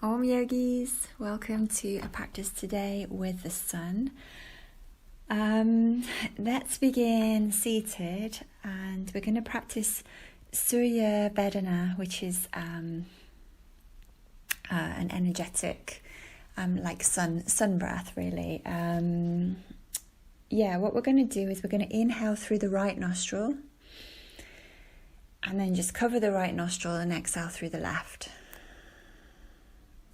Om Yogis, welcome to a practice today with the sun. Let's begin seated, and we're going to practice Surya Vedana, which is an energetic, like sun breath, really. What we're going to do is we're going to inhale through the right nostril, and then just cover the right nostril and exhale through the left.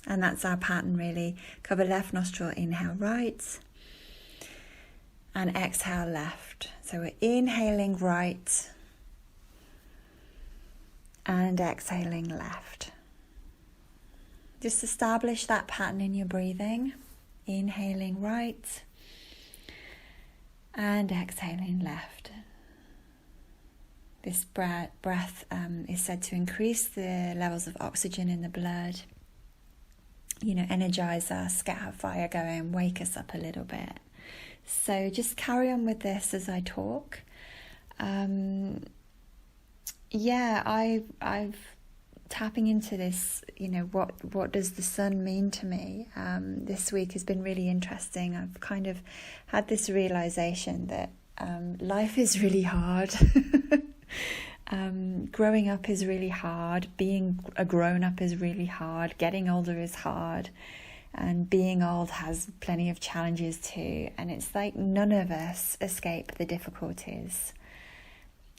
And that's our pattern, really. Cover left nostril, inhale right, and exhale left. So we're inhaling right and exhaling left. Just establish that pattern in your breathing. Inhaling right and exhaling left. This breath is said to increase the levels of oxygen in the blood. Energize us, get our fire going, wake us up a little bit. So just carry on with this as I talk. I've tapping into this, what does the sun mean to me? This week has been really interesting. I've kind of had this realization that life is really hard. Growing up is really hard. Being a grown-up is really hard. Getting older is hard. And being old has plenty of challenges too. And it's like none of us escape the difficulties.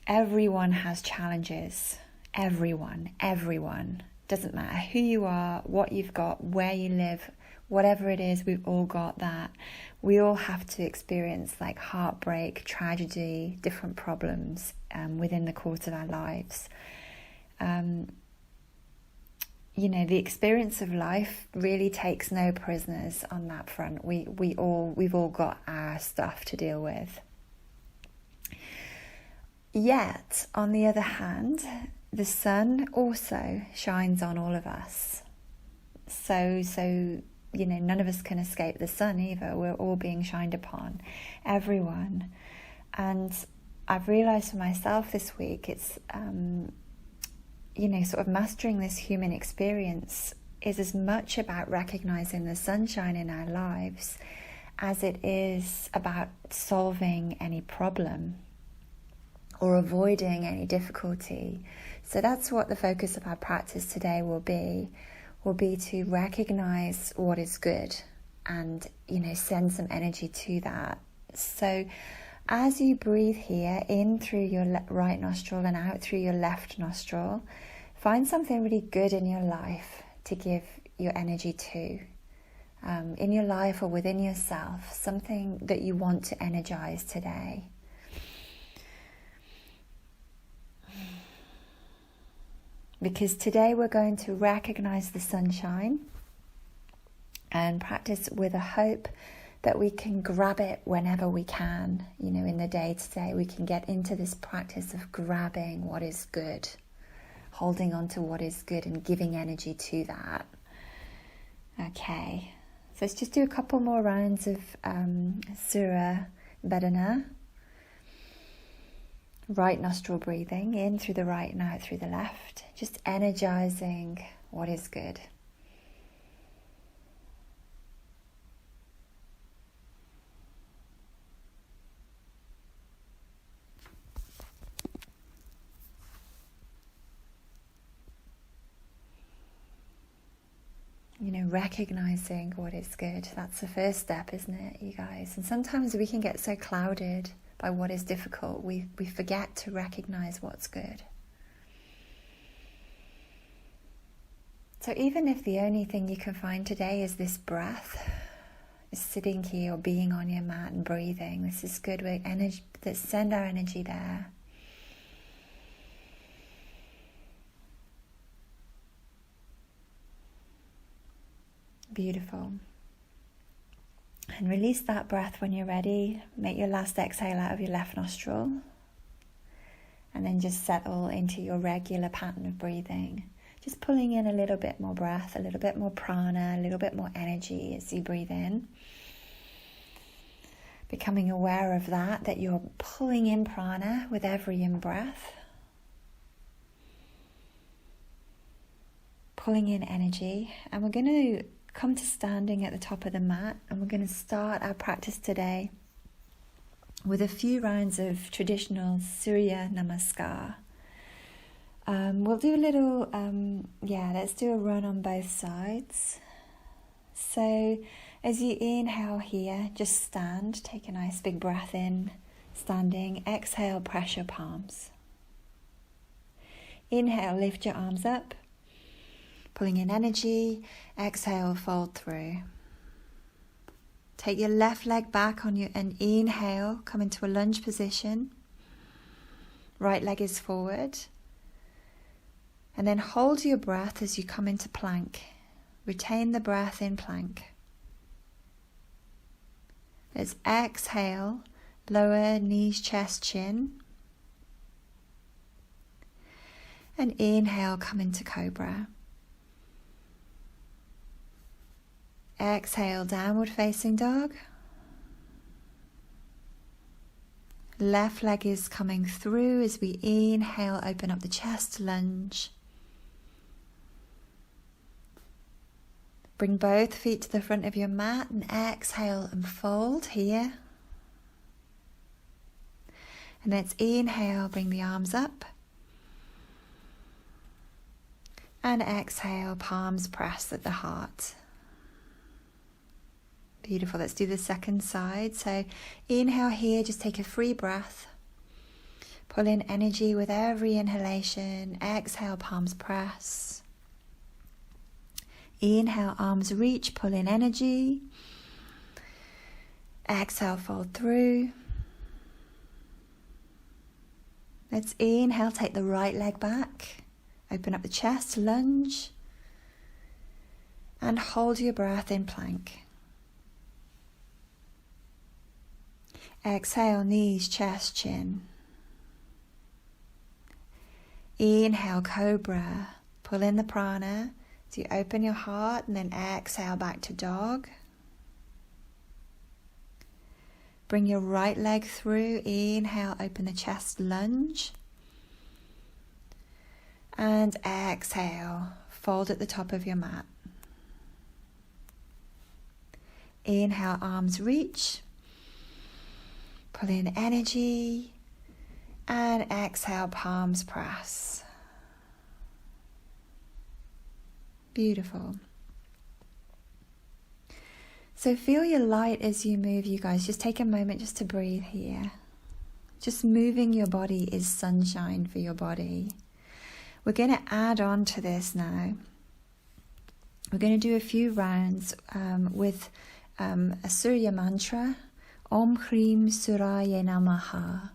Everyone has challenges. Everyone. Doesn't matter who you are, what you've got, where you live, whatever it is, we've all got that. We all have to experience like heartbreak, tragedy, different problems within the course of our lives. The experience of life really takes no prisoners on that front. We've all got our stuff to deal with. Yet, on the other hand, the sun also shines on all of us. So none of us can escape the sun either. We're all being shined upon, everyone. And I've realized for myself this week, it's, sort of mastering this human experience is as much about recognizing the sunshine in our lives as it is about solving any problem or avoiding any difficulty. So that's what the focus of our practice today will be to recognize what is good and, send some energy to that. So as you breathe here, in through your right nostril and out through your left nostril, find something really good in your life to give your energy to. In your life or within yourself, something that you want to energize today. Because today we're going to recognize the sunshine and practice with a hope that we can grab it whenever we can. In the day today, we can get into this practice of grabbing what is good, holding on to what is good and giving energy to that. Okay, so let's just do a couple more rounds of Surya Vedana. Right nostril breathing, in through the right and out through the left. Just energizing what is good. Recognizing what is good. That's the first step, isn't it, you guys? And sometimes we can get so clouded by what is difficult, we forget to recognize what's good. So even if the only thing you can find today is this breath, is sitting here or being on your mat and breathing, this is good. Let's send our energy there. Beautiful. And release that breath when you're ready. Make your last exhale out of your left nostril. And then just settle into your regular pattern of breathing. Just pulling in a little bit more breath, a little bit more prana, a little bit more energy as you breathe in. Becoming aware of that you're pulling in prana with every in-breath. pulling in energy, and we're going to come to standing at the top of the mat, and we're going to start our practice today with a few rounds of traditional Surya Namaskar. We'll do a little, let's do a run on both sides. So as you inhale here, just stand, take a nice big breath in, standing. Exhale, press your palms. Inhale, lift your arms up, pulling in energy. Exhale, fold through. Take your left leg back on you and inhale, come into a lunge position. Right leg is forward. And then hold your breath as you come into plank. Retain the breath in plank. Let's exhale, lower knees, chest, chin. And inhale, come into cobra. Exhale, downward facing dog. Left leg is coming through as we inhale, open up the chest, lunge. Bring both feet to the front of your mat and exhale and fold here. And let's inhale, bring the arms up. And exhale, palms press at the heart. Beautiful. Let's do the second side. So inhale here, just take a free breath. Pull in energy with every inhalation. Exhale, palms press. Inhale, arms reach, pull in energy. Exhale, fold through. Let's inhale, take the right leg back. Open up the chest, lunge. And hold your breath in plank. Exhale, knees, chest, chin. Inhale, cobra. Pull in the prana. So you open your heart and then exhale back to dog. Bring your right leg through. Inhale, open the chest, lunge. And exhale, fold at the top of your mat. Inhale, arms reach. Pull in energy. And exhale, palms press. Beautiful. So feel your light as you move, you guys. Just take a moment just to breathe here. Just moving your body is sunshine for your body. We're going to add on to this now. We're going to do a few rounds with a Surya mantra. Om Hrim Suraya Namaha.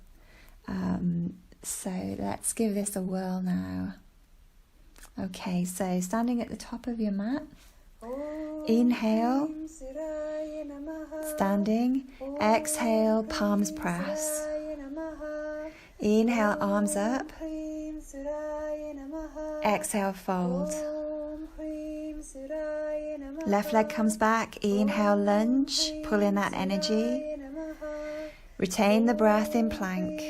So let's give this a whirl now. Okay, so standing at the top of your mat, inhale, standing, exhale, palms press. Inhale, arms up, exhale, fold. Left leg comes back, inhale, lunge, pull in that energy. Retain the breath in plank.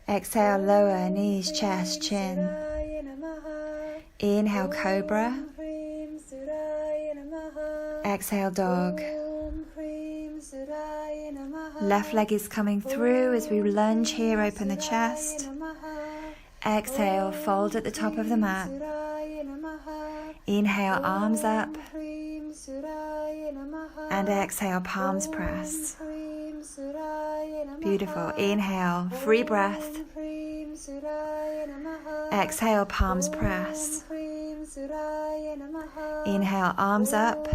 Exhale, lower knees, chest, chin. Inhale, cobra. Exhale, dog. Left leg is coming through as we lunge here, open the chest. Exhale, fold at the top of the mat. Inhale, arms up. And exhale, palms press. Beautiful. Inhale, free breath. Exhale, palms press. Inhale, arms up.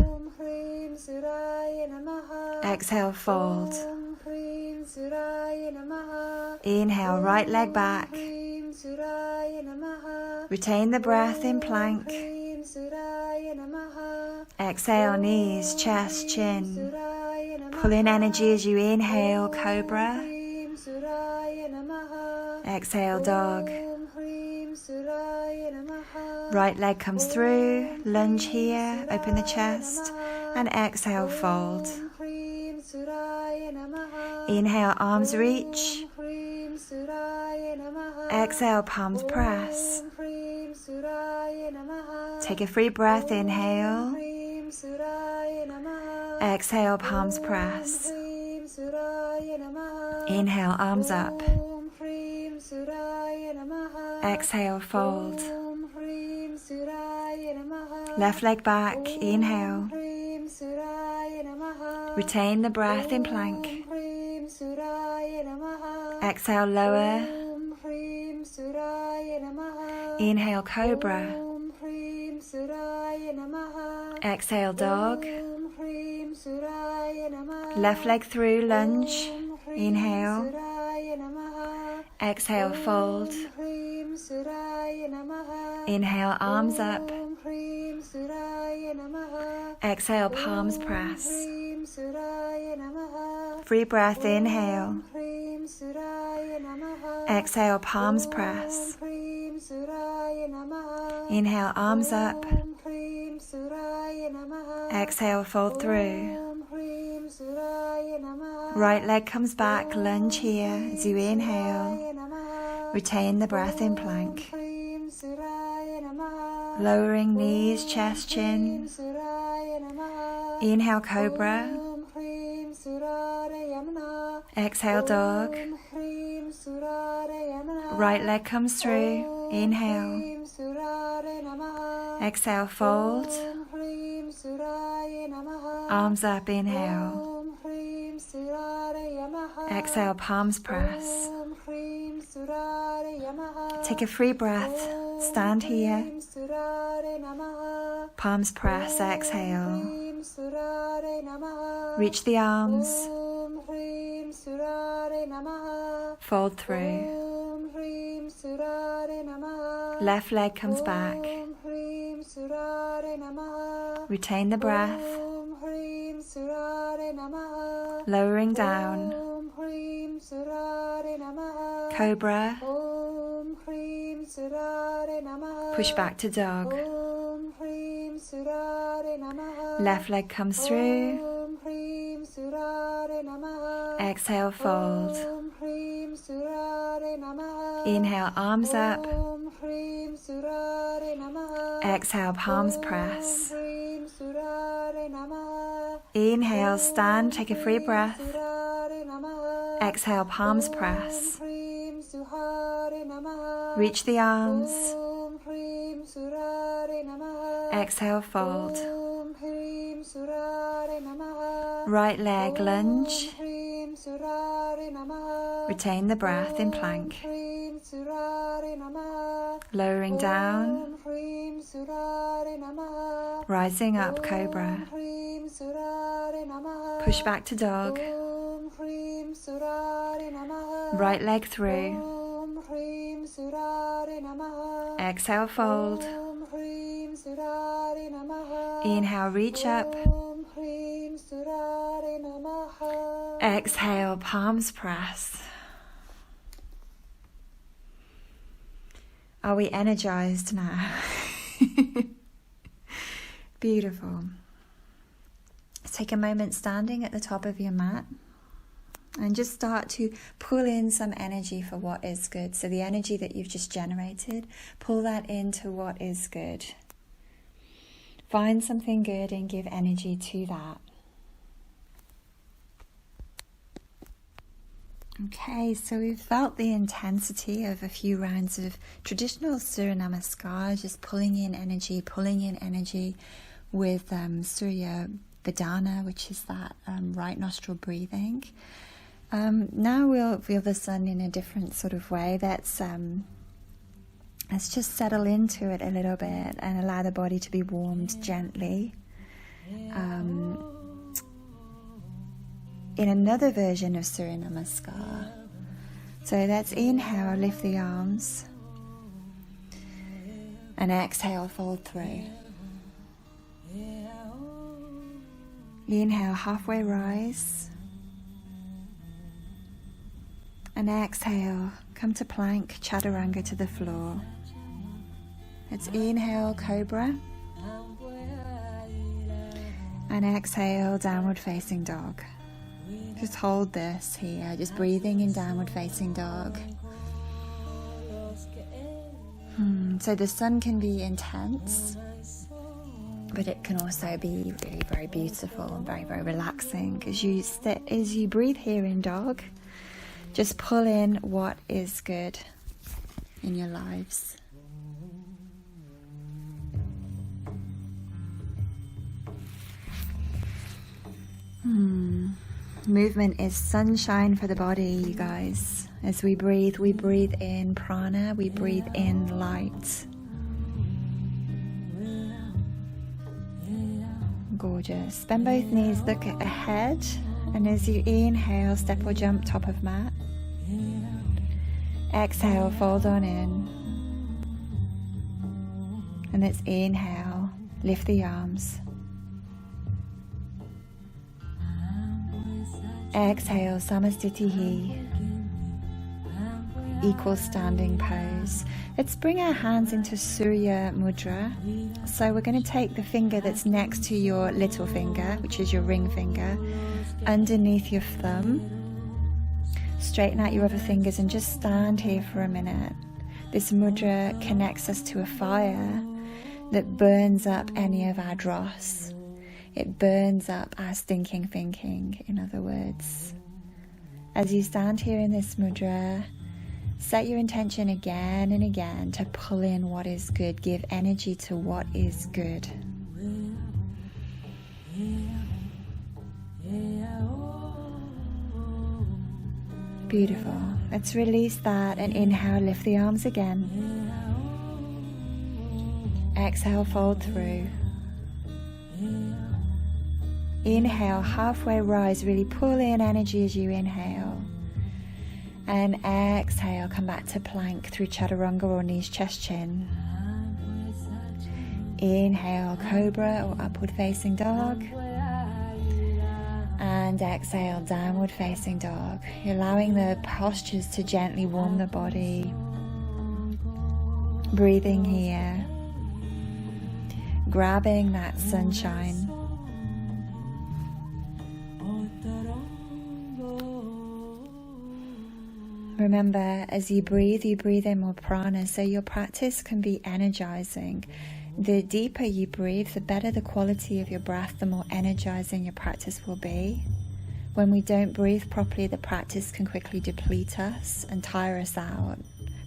Exhale, fold. Inhale, right leg back. Retain the breath in plank. Exhale, knees, chest, chin. Pull in energy as you inhale, cobra. Exhale, dog. Right leg comes through, lunge here, open the chest, and exhale, fold. Inhale, arms reach. Exhale, palms press. Take a free breath, inhale. Exhale, palms press. Inhale, arms up. Exhale, fold. Left leg back, inhale. Retain the breath in plank. Exhale, lower. Inhale, cobra. Exhale, dog. Left leg through, lunge. Inhale. Exhale, fold. Inhale, arms up. Exhale, palms press. Free breath, inhale. Exhale, palms press. Inhale, arms up. Exhale, fold through. Right leg comes back, lunge here as you inhale. Retain the breath in plank. Lowering knees, chest, chin. Inhale, cobra. Exhale, dog. Right leg comes through. Inhale. Exhale, fold. Arms up, inhale. Exhale, palms press. Take a free breath. Stand here. Palms press, exhale. Reach the arms. Fold through. Left leg comes back. Retain the breath. Lowering down. Cobra. Push back to dog. Left leg comes through. Exhale, fold. Inhale, arms up. Exhale, palms press. Inhale, stand, take a free breath. Exhale, palms press. Reach the arms. Exhale, fold. Right leg, lunge. Retain the breath in plank. Lowering down. Rising up, cobra. Push back to dog. Right leg through. Exhale, fold. Inhale, reach up. Exhale, palms press. Are we energized now? Beautiful. Take a moment standing at the top of your mat and just start to pull in some energy for what is good. So the energy that you've just generated, pull that into what is good. Find something good and give energy to that. Okay, so we've felt the intensity of a few rounds of traditional Surya Namaskar, just pulling in energy with Surya Vedana, which is that right nostril breathing. Now we'll feel the sun in a different sort of way. Let's just settle into it a little bit and allow the body to be warmed gently. In another version of Surya Namaskar. So let's inhale, lift the arms. And exhale, fold through. Inhale, halfway rise. And exhale, come to plank, chaturanga to the floor. Let's inhale, cobra. And exhale, downward facing dog. Just hold this here, just breathing in downward facing dog. So the sun can be intense, but it can also be really very beautiful and very, very relaxing. As you breathe here in dog, just pull in what is good in your lives. Movement is sunshine for the body, you guys. As we breathe in prana, we breathe in light. Gorgeous. Bend both knees, look ahead, and as you inhale, step or jump top of mat. Exhale, fold on in. And let's inhale, lift the arms. Exhale, Samastitihi, equal standing pose. Let's bring our hands into Surya Mudra. So we're going to take the finger that's next to your little finger, which is your ring finger, underneath your thumb. Straighten out your other fingers and just stand here for a minute. This mudra connects us to a fire that burns up any of our dross. It burns up our stinking thinking, in other words. As you stand here in this mudra, set your intention again and again to pull in what is good. Give energy to what is good. Beautiful. Let's release that and inhale, lift the arms again. Exhale, fold through. Inhale, halfway rise, really pull in energy as you inhale. And exhale, come back to plank through chaturanga or knees, chest, chin. Inhale, cobra or upward facing dog. And exhale, downward facing dog. You're allowing the postures to gently warm the body. Breathing here. Grabbing that sunshine. Remember, as you breathe in more prana, so your practice can be energizing. The deeper you breathe, the better the quality of your breath, the more energizing your practice will be. When we don't breathe properly, the practice can quickly deplete us and tire us out.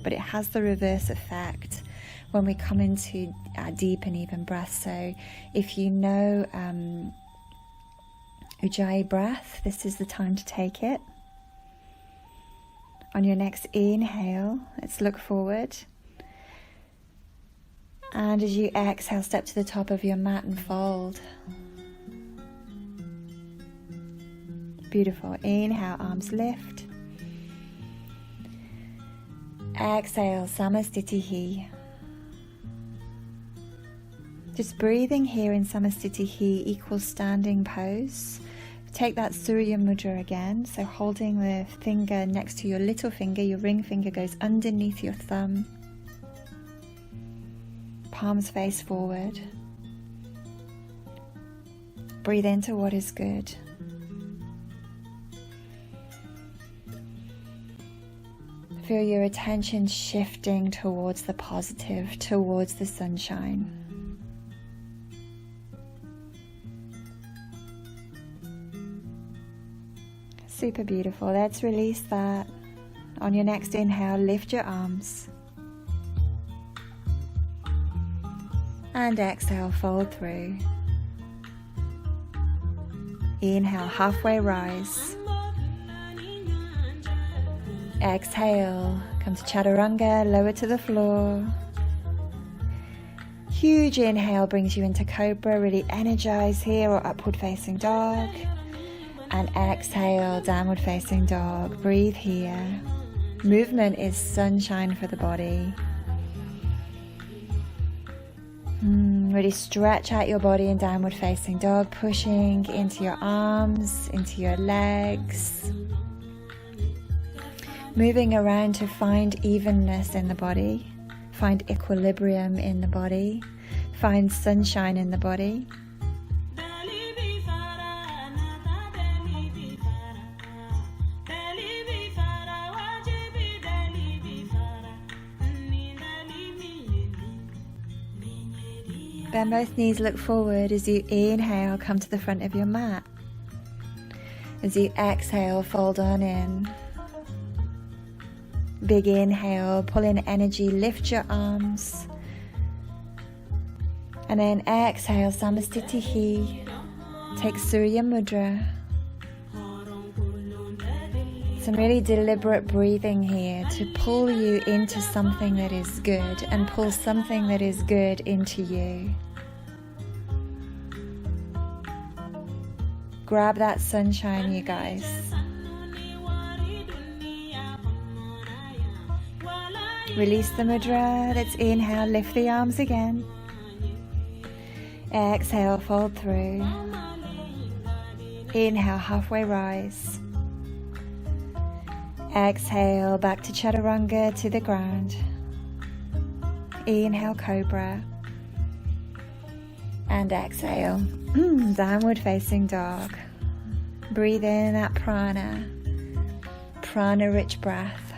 But it has the reverse effect when we come into our deep and even breath. So if you know Ujjayi breath, this is the time to take it. On your next inhale, let's look forward. And as you exhale, step to the top of your mat and fold. Beautiful. Inhale, arms lift. Exhale, Samastitihi. Just breathing here in Samastitihi, equal standing pose. Take that Surya Mudra again, so holding the finger next to your little finger, your ring finger goes underneath your thumb. Palms face forward. Breathe into what is good. Feel your attention shifting towards the positive, towards the sunshine. Super beautiful. Let's release that. On your next inhale, lift your arms. And exhale, fold through. Inhale, halfway rise. Exhale, come to chaturanga, lower to the floor. Huge inhale brings you into cobra, really energize here, or upward facing dog. And exhale, downward facing dog. Breathe here. Movement is sunshine for the body. Really stretch out your body in downward facing dog, pushing into your arms, into your legs. Moving around to find evenness in the body, find equilibrium in the body, find sunshine in the body. Bend both knees, look forward. As you inhale, come to the front of your mat. As you exhale, fold on in. Big inhale, pull in energy, lift your arms. And then exhale, Samastitihi. Take Surya Mudra. Some really deliberate breathing here to pull you into something that is good and pull something that is good into you. Grab that sunshine, you guys. Release the mudra. Let's inhale, lift the arms again. Exhale, fold through. Inhale, halfway rise. Exhale, back to chaturanga, to the ground. Inhale, cobra. And exhale, downward facing dog. Breathe in that prana, prana-rich breath.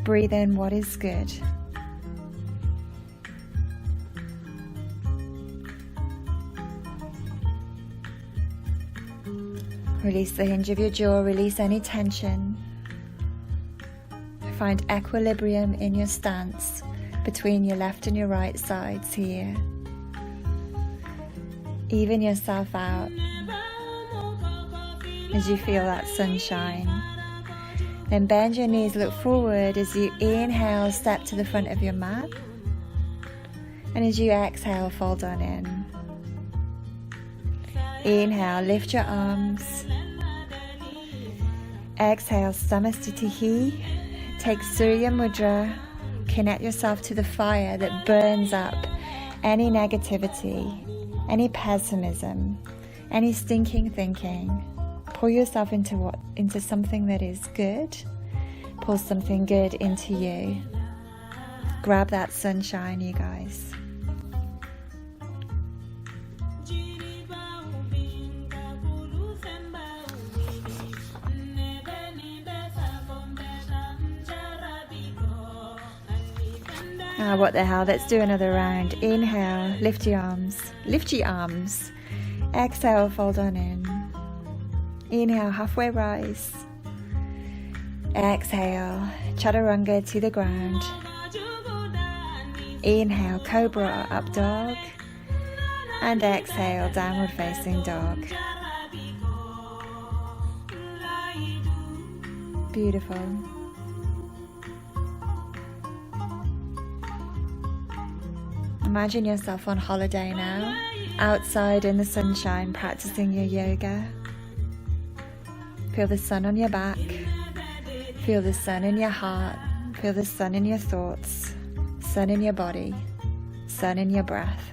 Breathe in what is good. Release the hinge of your jaw, release any tension. Find equilibrium in your stance between your left and your right sides here. Even yourself out as you feel that sunshine. Then bend your knees, look forward. As you inhale, step to the front of your mat. And as you exhale, fold on in. Inhale, lift your arms. Exhale, Samastitihi. Take Surya Mudra. Connect yourself to the fire that burns up any negativity, any pessimism, any stinking thinking. Pull yourself into something that is good. Pull something good into you. Grab that sunshine, you guys. What the hell, let's do another round. Inhale, lift your arms. Lift your arms. Exhale, fold on in. Inhale, halfway rise. Exhale, chaturanga to the ground. Inhale, cobra or up dog. And exhale, downward facing dog. Beautiful. Imagine yourself on holiday now, outside in the sunshine, practicing your yoga. Feel the sun on your back. Feel the sun in your heart. Feel the sun in your thoughts. Sun in your body. Sun in your breath.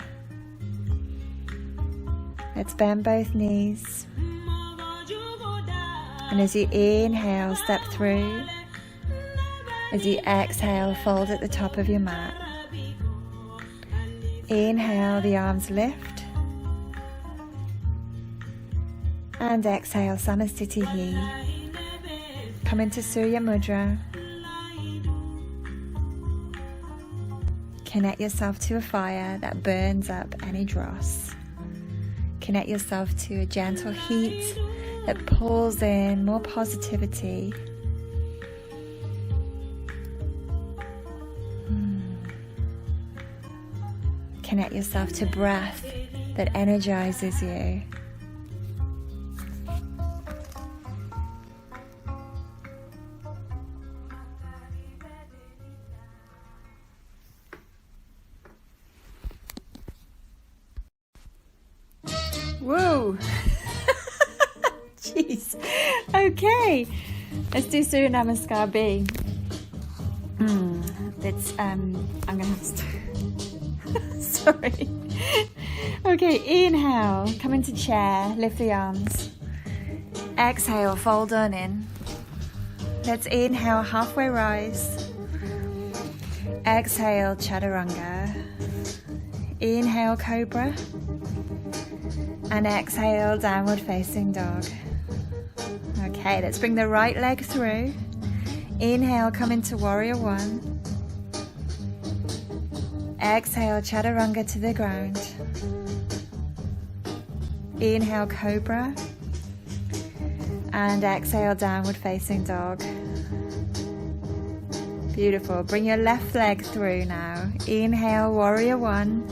Let's bend both knees. And as you inhale, step through. As you exhale, fold at the top of your mat. Inhale, the arms lift. And exhale, Samastitihi. Come into Surya Mudra. Connect yourself to a fire that burns up any dross. Connect yourself to a gentle heat that pulls in more positivity. Connect yourself to breath that energizes you. Whoa! Jeez. Okay. Let's do Surya Namaskar B. I'm gonna have to. Sorry. Okay, inhale, come into chair, lift the arms. Exhale, fold on in. Let's inhale, halfway rise. Exhale, chaturanga. Inhale, cobra. And exhale, downward facing dog. Okay, let's bring the right leg through. Inhale, come into warrior one. Exhale, chaturanga to the ground. Inhale, cobra. And exhale, downward facing dog. Beautiful. Bring your left leg through now. Inhale, warrior one.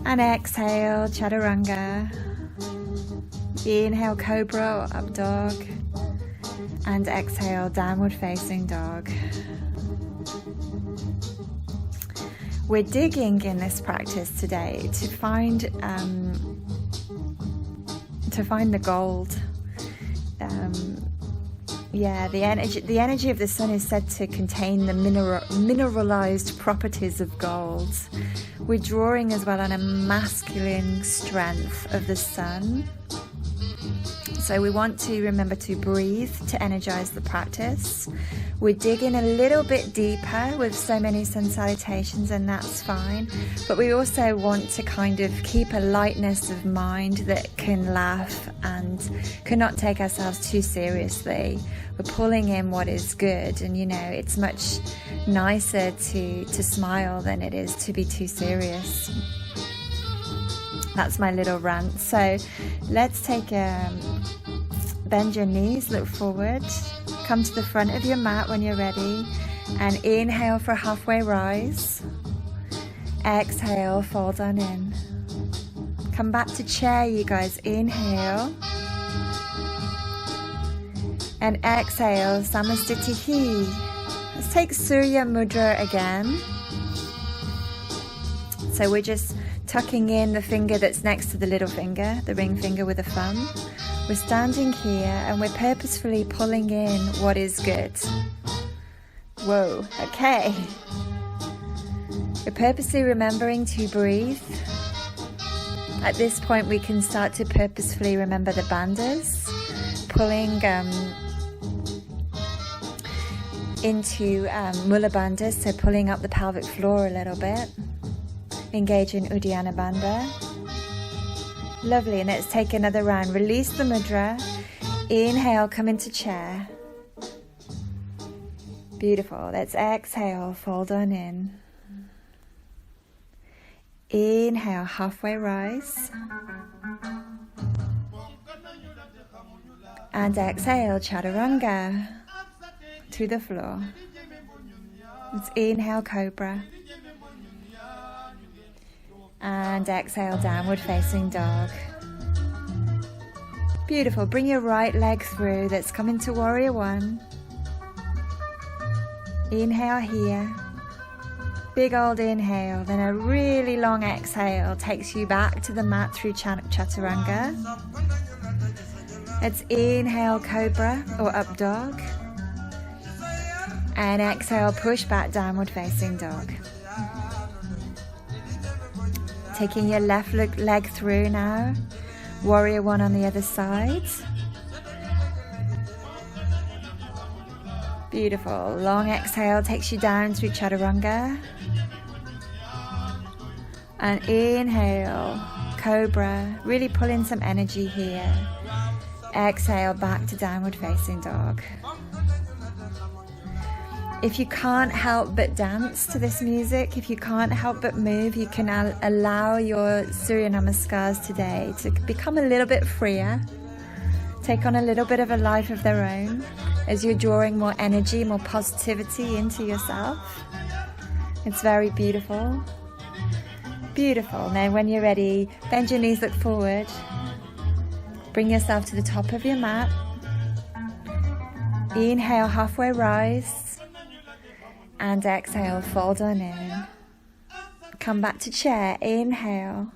And exhale, chaturanga. Inhale, cobra or up dog. And exhale, downward facing dog. We're digging in this practice today to find the gold. The energy of the sun is said to contain the mineralized properties of gold. We're drawing as well on a masculine strength of the sun. So we want to remember to breathe to energize the practice. We're digging a little bit deeper with so many sun salutations, and that's fine. But we also want to kind of keep a lightness of mind that can laugh and cannot take ourselves too seriously. We're pulling in what is good, and it's much nicer to smile than it is to be too serious. That's my little rant. So let's take bend your knees, look forward, come to the front of your mat when you're ready, and inhale for halfway rise. Exhale, fold on in. Come back to chair, you guys. Inhale. And exhale, Samastitihi. Let's take Surya Mudra again. So we're just tucking in the finger that's next to the little finger, the ring finger with a thumb. We're standing here and we're purposefully pulling in what is good. Whoa, okay. We're purposely remembering to breathe. At this point we can start to purposefully remember the bandhas, pulling into Mula Bandhas, so pulling up the pelvic floor a little bit. Engage in Uddiyana Bandha. Lovely, and let's take another round. Release the mudra. Inhale, come into chair. Beautiful. Let's exhale, fold on in. Inhale, halfway rise. And exhale, chaturanga to the floor. Let's inhale, cobra. And exhale, downward facing dog. Beautiful. Bring your right leg through. Let's come into warrior one. Inhale here. Big old inhale. Then a really long exhale takes you back to the mat through chaturanga. Let's inhale, cobra or up dog. And exhale, push back, downward facing dog. Taking your left leg through now. Warrior one on the other side. Beautiful. Long exhale takes you down through chaturanga. And inhale, cobra. Really pull in some energy here. Exhale, back to downward facing dog. If you can't help but dance to this music, if you can't help but move, you can allow your Surya Namaskars today to become a little bit freer, take on a little bit of a life of their own as you're drawing more energy, more positivity into yourself. It's very beautiful. Beautiful. Now when you're ready, bend your knees, look forward. Bring yourself to the top of your mat. Inhale, halfway rise. And exhale, fold on in. Come back to chair, inhale.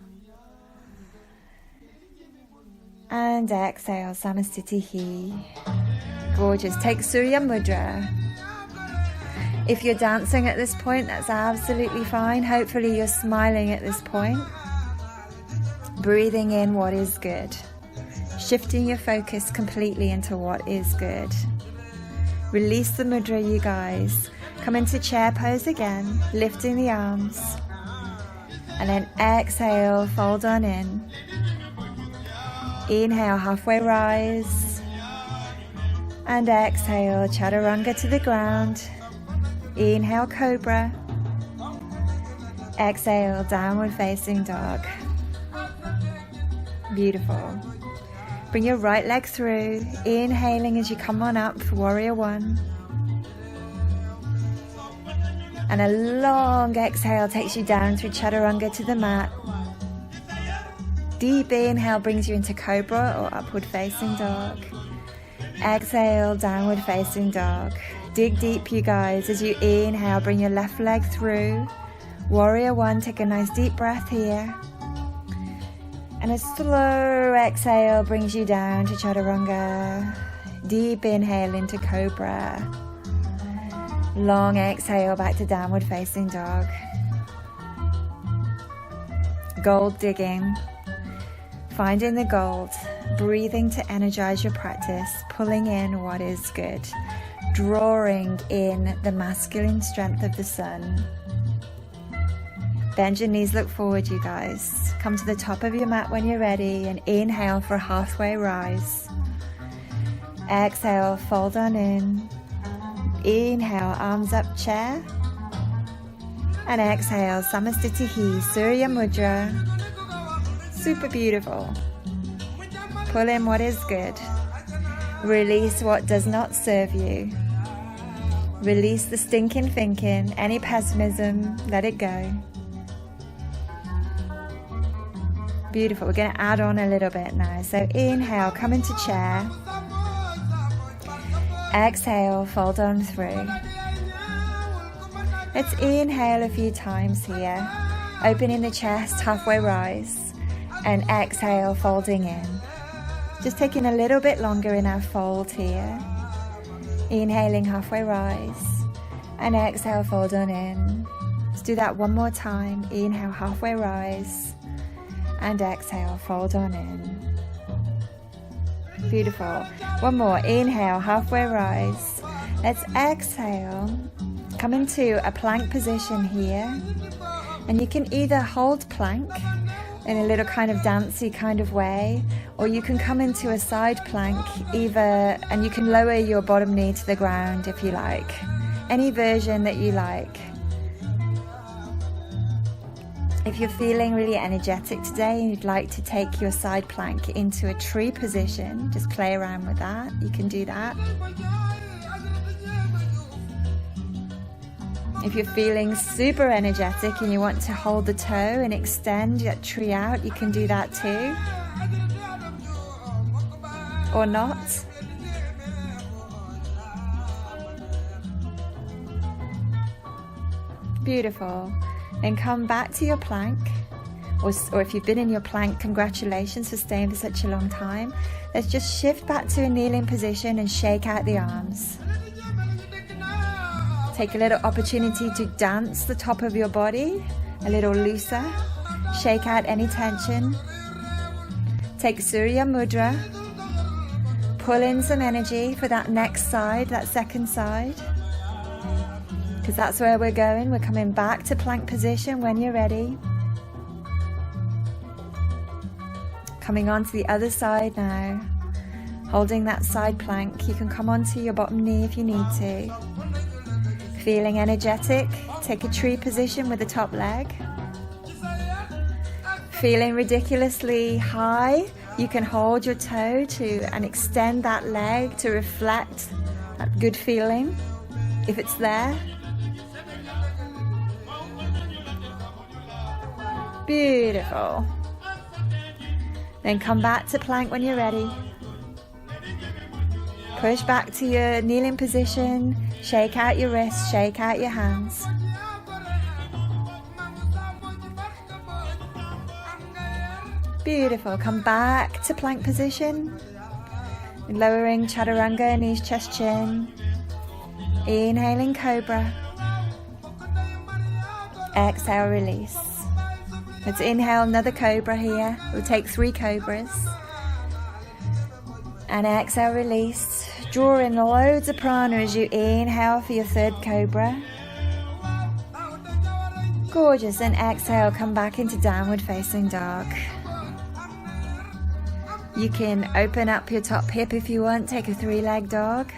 And exhale, Samastitihi. Gorgeous. Take Surya Mudra. If you're dancing at this point, that's absolutely fine. Hopefully you're smiling at this point. Breathing in what is good. Shifting your focus completely into what is good. Release the mudra, you guys. Come into chair pose again, lifting the arms. And then exhale, fold on in. Inhale, halfway rise. And exhale, chaturanga to the ground. Inhale, cobra. Exhale, downward facing dog. Beautiful. Bring your right leg through, inhaling as you come on up for warrior one. And a long exhale takes you down through chaturanga to the mat. Deep inhale brings you into cobra or upward facing dog. Exhale, downward facing dog. Dig deep, you guys. As you inhale, bring your left leg through. Warrior one, take a nice deep breath here. And a slow exhale brings you down to chaturanga. Deep inhale into cobra. Long exhale back to downward facing dog. Gold digging. Finding the gold. Breathing to energize your practice. Pulling in what is good. Drawing in the masculine strength of the sun. Bend your knees, look forward, you guys. Come to the top of your mat when you're ready and inhale for a halfway rise. Exhale, fold on in. Inhale, arms up, chair. And exhale, Samastitihi, Surya Mudra. Super beautiful. Pull in what is good. Release what does not serve you. Release the stinking thinking, any pessimism, let it go. Beautiful. We're going to add on a little bit now. So inhale, come into chair. Exhale, fold on through. Let's inhale a few times here. Opening the chest, halfway rise. And exhale, folding in. Just taking a little bit longer in our fold here. Inhaling, halfway rise. And exhale, fold on in. Let's do that one more time. Inhale, halfway rise. And exhale, fold on in. Beautiful. One more. Inhale, halfway rise. Let's exhale. Come into a plank position here. And you can either hold plank in a little kind of dancey kind of way, or you can come into a side plank and you can lower your bottom knee to the ground if you like. Any version that you like. If you're feeling really energetic today and you'd like to take your side plank into a tree position, just play around with that. You can do that. If you're feeling super energetic and you want to hold the toe and extend that tree out, you can do that too. Or not. Beautiful. Then come back to your plank, or if you've been in your plank, congratulations for staying for such a long time. Let's just shift back to a kneeling position and shake out the arms. Take a little opportunity to dance the top of your body a little looser. Shake out any tension. Take Surya Mudra. Pull in some energy for that next side, that second side. Because that's where we're going. We're coming back to plank position when you're ready. Coming on to the other side now. Holding that side plank. You can come onto your bottom knee if you need to. Feeling energetic, take a tree position with the top leg. Feeling ridiculously high, you can hold your toe and extend that leg to reflect that good feeling, if it's there. Beautiful. Then come back to plank when you're ready. Push back to your kneeling position. Shake out your wrists, shake out your hands. Beautiful. Come back to plank position. Lowering chaturanga, knees, chest, chin. Inhaling cobra. Exhale, release. Let's inhale another cobra here. We'll take 3 cobras. And exhale, release. Draw in loads of prana as you inhale for your 3rd cobra. Gorgeous. And exhale, come back into downward facing dog. You can open up your top hip if you want. Take a 3-leg dog.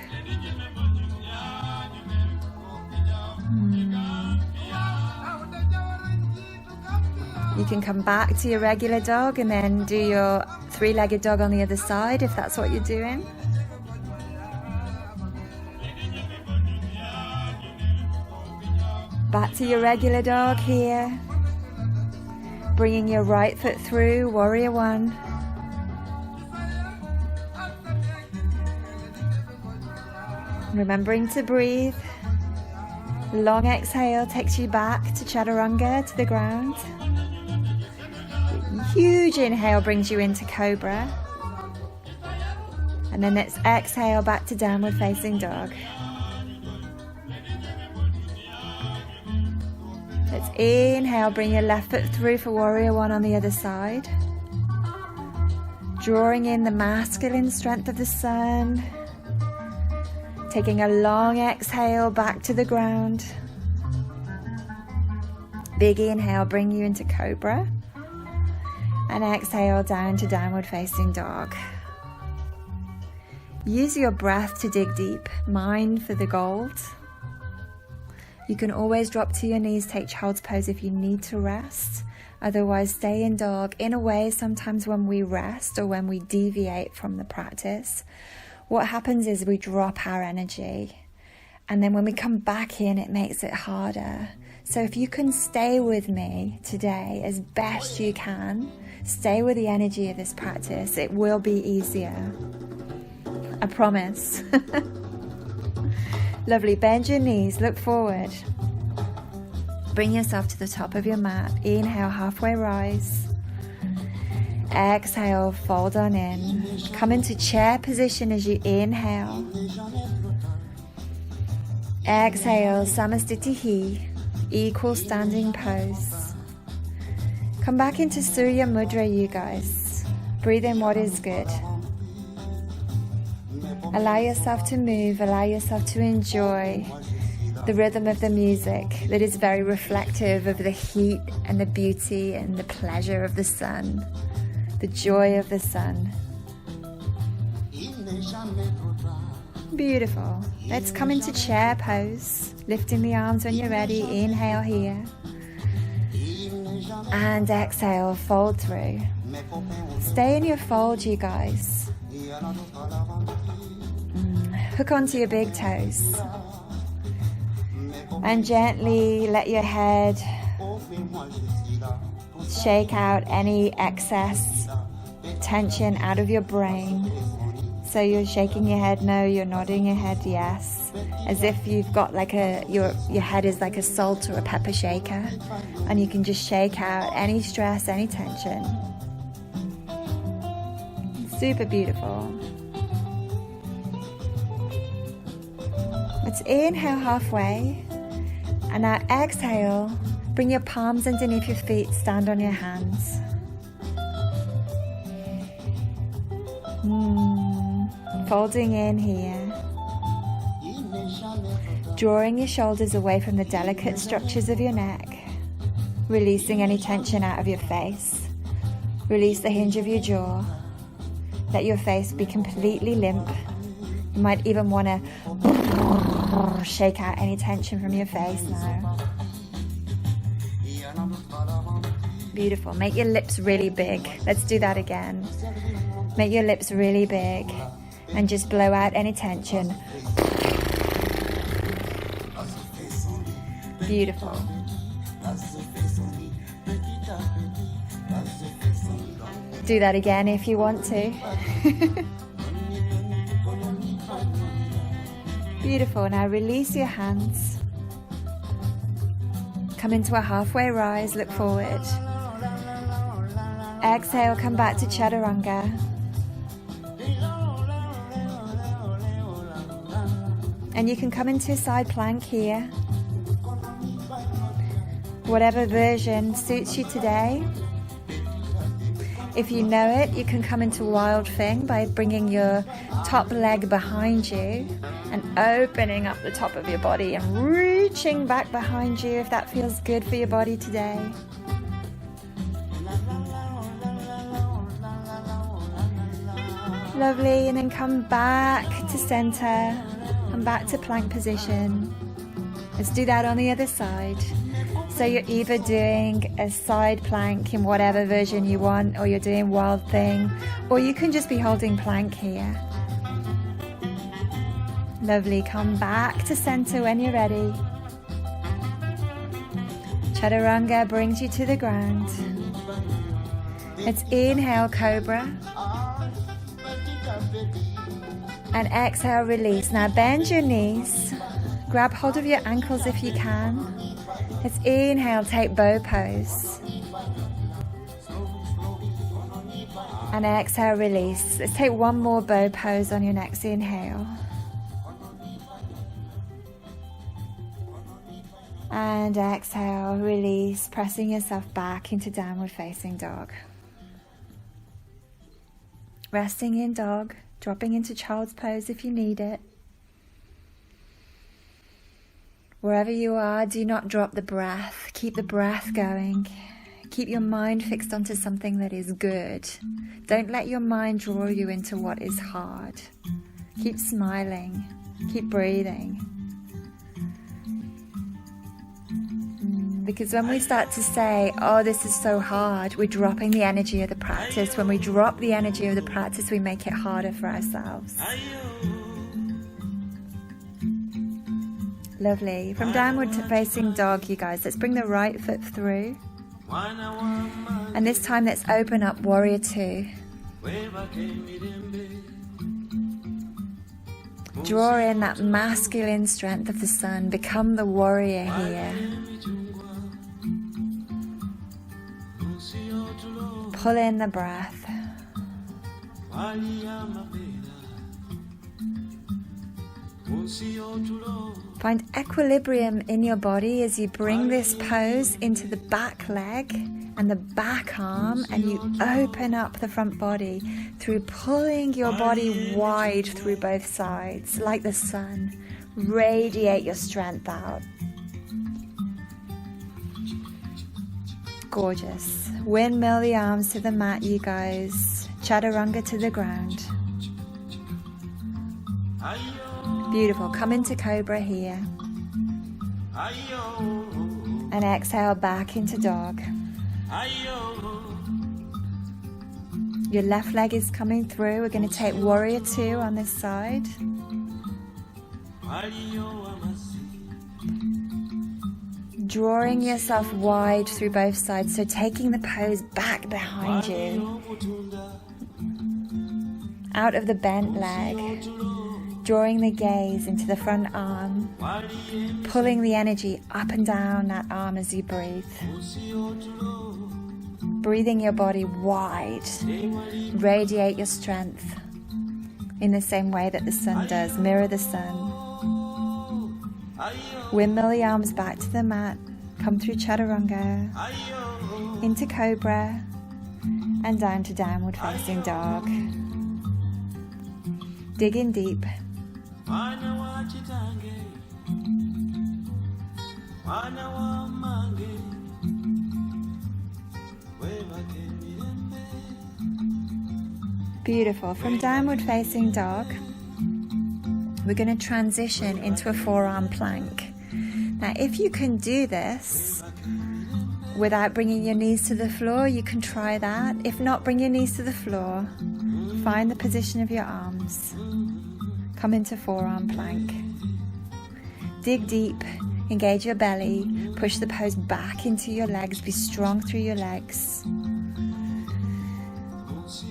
You can come back to your regular dog and then do your three-legged dog on the other side if that's what you're doing. Back to your regular dog here. Bringing your right foot through, warrior one. Remembering to breathe. Long exhale takes you back to chaturanga, to the ground. Huge inhale brings you into cobra. And then let's exhale back to downward facing dog. Let's inhale, bring your left foot through for warrior one on the other side. Drawing in the masculine strength of the sun. Taking a long exhale back to the ground. Big inhale, bring you into cobra. And exhale down to downward facing dog. Use your breath to dig deep. Mind for the gold. You can always drop to your knees, take child's pose if you need to rest. Otherwise, stay in dog. In a way, sometimes when we rest or when we deviate from the practice, what happens is we drop our energy. And then when we come back in, it makes it harder. So if you can stay with me today as best you can, stay with the energy of this practice, it will be easier. I promise. Lovely. Bend your knees, look forward. Bring yourself to the top of your mat. Inhale, halfway rise. Exhale, fold on in. Come into chair position as you inhale. Exhale, Samastitihi, equal standing pose. Come back into Surya Mudra, you guys. Breathe in what is good. Allow yourself to move, allow yourself to enjoy the rhythm of the music that is very reflective of the heat and the beauty and the pleasure of the sun, the joy of the sun. Beautiful. Let's come into chair pose, lifting the arms when you're ready. Inhale here. And exhale, fold through. Stay in your fold, you guys. Hook onto your big toes. And gently let your head shake out any excess tension out of your brain. So you're shaking your head no, you're nodding your head yes, as if you've got like your head is like a salt or a pepper shaker, and you can just shake out any stress, any tension. Super beautiful. Let's inhale halfway, and now exhale, bring your palms underneath your feet, stand on your hands. Folding in here. Drawing your shoulders away from the delicate structures of your neck. Releasing any tension out of your face. Release the hinge of your jaw. Let your face be completely limp. You might even want to shake out any tension from your face now. Beautiful. Make your lips really big. Let's do that again. Make your lips really big and just blow out any tension. Beautiful. Do that again if you want to. Beautiful. Now release your hands. Come into a halfway rise, look forward. Exhale, come back to chaturanga. And you can come into side plank here. Whatever version suits you today. If you know it, you can come into wild thing by bringing your top leg behind you and opening up the top of your body and reaching back behind you if that feels good for your body today. Lovely, and then come back to center. Come back to plank position. Let's do that on the other side. So you're either doing a side plank in whatever version you want, or you're doing wild thing, or you can just be holding plank here. Lovely. Come back to center when you're ready. Chaturanga brings you to the ground. Let's inhale, cobra. And exhale, release. Now bend your knees. Grab hold of your ankles if you can. Let's inhale, take bow pose. And exhale, release. Let's take one more bow pose on your next inhale. And exhale, release, pressing yourself back into downward facing dog. Resting in dog, dropping into child's pose if you need it. Wherever you are, do not drop the breath. Keep the breath going. Keep your mind fixed onto something that is good. Don't let your mind draw you into what is hard. Keep smiling. Keep breathing. Because when we start to say, oh, this is so hard, we're dropping the energy of the practice. When we drop the energy of the practice, we make it harder for ourselves. Lovely. From downward facing dog, you guys, let's bring the right foot through. And this time let's open up warrior two. Draw in that masculine strength of the sun. Become the warrior here. Pull in the breath. Find equilibrium in your body as you bring this pose into the back leg and the back arm, and you open up the front body through pulling your body wide through both sides like the sun. Radiate your strength out. Gorgeous. Windmill the arms to the mat, you guys. Chaturanga to the ground. Beautiful. Come into cobra here. And exhale back into dog. Your left leg is coming through. We're going to take warrior two on this side. Drawing yourself wide through both sides, so taking the pose back behind you. Out of the bent leg. Drawing the gaze into the front arm, pulling the energy up and down that arm as you breathe. Breathing your body wide, radiate your strength in the same way that the sun does. Mirror the sun. Windmill the arms back to the mat. Come through chaturanga, into cobra, and down to downward facing dog. Dig in deep. Beautiful. From downward facing dog, we're going to transition into a forearm plank. Now, if you can do this without bringing your knees to the floor, you can try that. If not, bring your knees to the floor. Find the position of your arms. Come into forearm plank. Dig deep, engage your belly, push the pose back into your legs, be strong through your legs.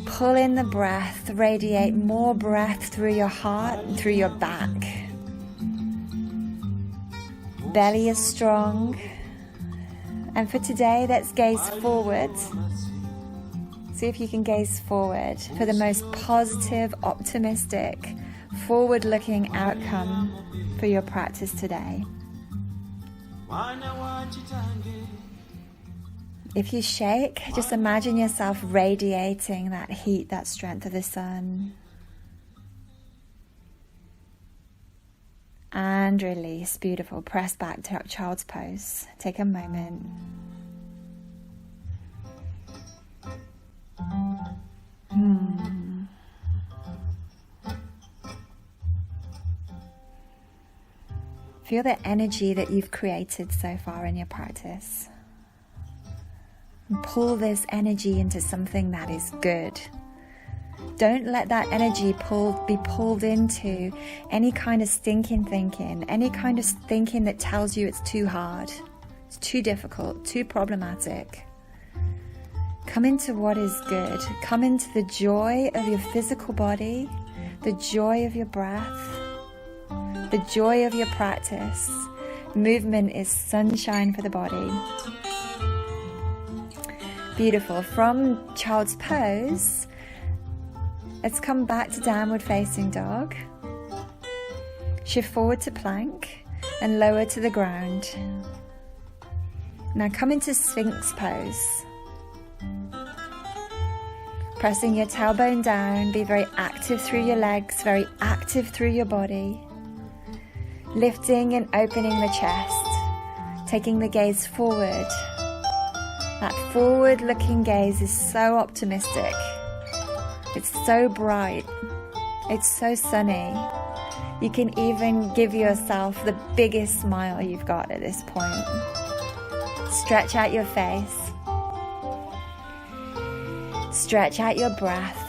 Pull in the breath, radiate more breath through your heart and through your back. Belly is strong. And for today, let's gaze forward. See if you can gaze forward for the most positive, optimistic, forward-looking outcome for your practice today. If you shake, just imagine yourself radiating that heat, that strength of the sun. And release. Beautiful. Press back to child's pose. Take a moment. Feel the energy that you've created so far in your practice. And pull this energy into something that is good. Don't let that energy be pulled into any kind of stinking thinking, any kind of thinking that tells you it's too hard, it's too difficult, too problematic. Come into what is good. Come into the joy of your physical body, the joy of your breath, the joy of your practice. Movement is sunshine for the body. Beautiful. From child's pose, let's come back to downward facing dog. Shift forward to plank and lower to the ground. Now come into Sphinx pose. Pressing your tailbone down, be very active through your legs, very active through your body. Lifting and opening the chest, taking the gaze forward. That forward-looking gaze is so optimistic. It's so bright. It's so sunny. You can even give yourself the biggest smile you've got at this point. Stretch out your face. Stretch out your breath.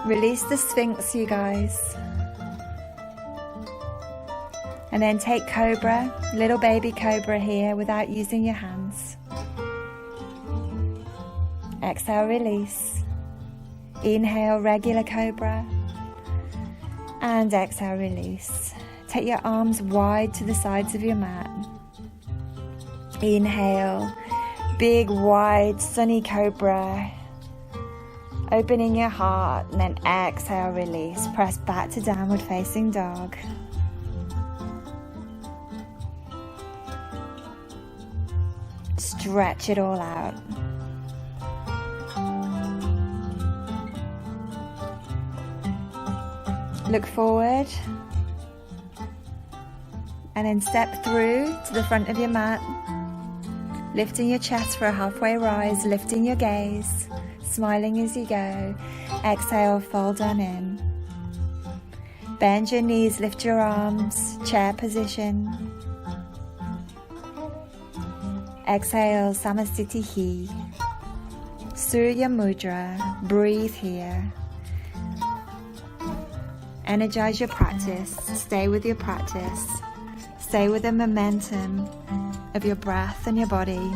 Release the Sphinx, you guys. And then take Cobra, little baby Cobra here without using your hands. Exhale, release. Inhale, regular Cobra. And exhale, release. Take your arms wide to the sides of your mat. Inhale, big, wide, sunny Cobra. Opening your heart, and then exhale, release. Press back to downward facing dog. Stretch it all out. Look forward. And then step through to the front of your mat. Lifting your chest for a halfway rise, lifting your gaze. Smiling as you go. Exhale, fold on in. Bend your knees, lift your arms, chair position. Exhale, Samasthiti Hi. Surya Mudra, breathe here. Energize your practice, stay with your practice. Stay with the momentum of your breath and your body.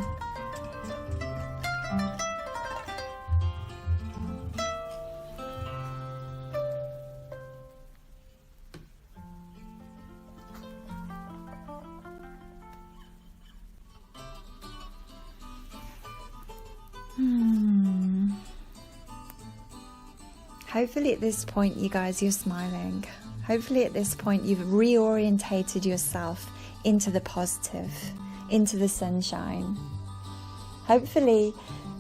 Hopefully at this point, you guys, you're smiling. Hopefully at this point, you've reorientated yourself into the positive, into the sunshine. Hopefully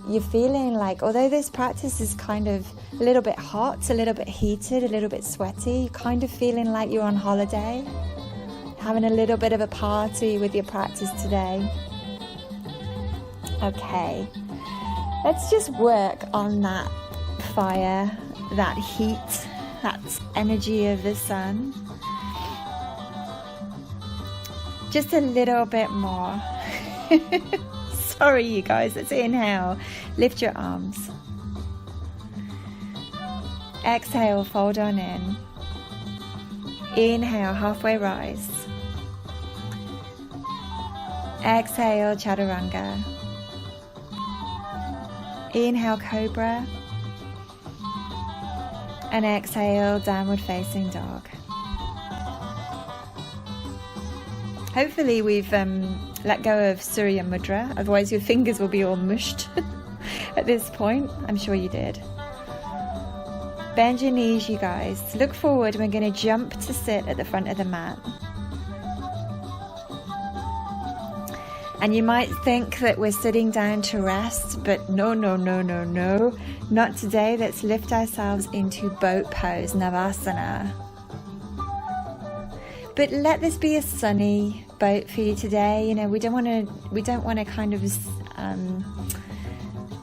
you're feeling like, although this practice is kind of a little bit hot, a little bit heated, a little bit sweaty, you're kind of feeling like you're on holiday, having a little bit of a party with your practice today. Okay, let's just work on that fire, that heat, that energy of the sun. Just a little bit more. Sorry, you guys. Let's inhale. Lift your arms. Exhale, fold on in. Inhale, halfway rise. Exhale, Chaturanga. Inhale, Cobra. And exhale, downward facing dog. Hopefully we've let go of Surya Mudra, otherwise your fingers will be all mushed at this point. I'm sure you did. Bend your knees, you guys. Look forward. We're going to jump to sit at the front of the mat. And you might think that we're sitting down to rest, but no. Not today. Let's lift ourselves into boat pose, Navasana. But let this be a sunny, boat for you today. We don't want to kind of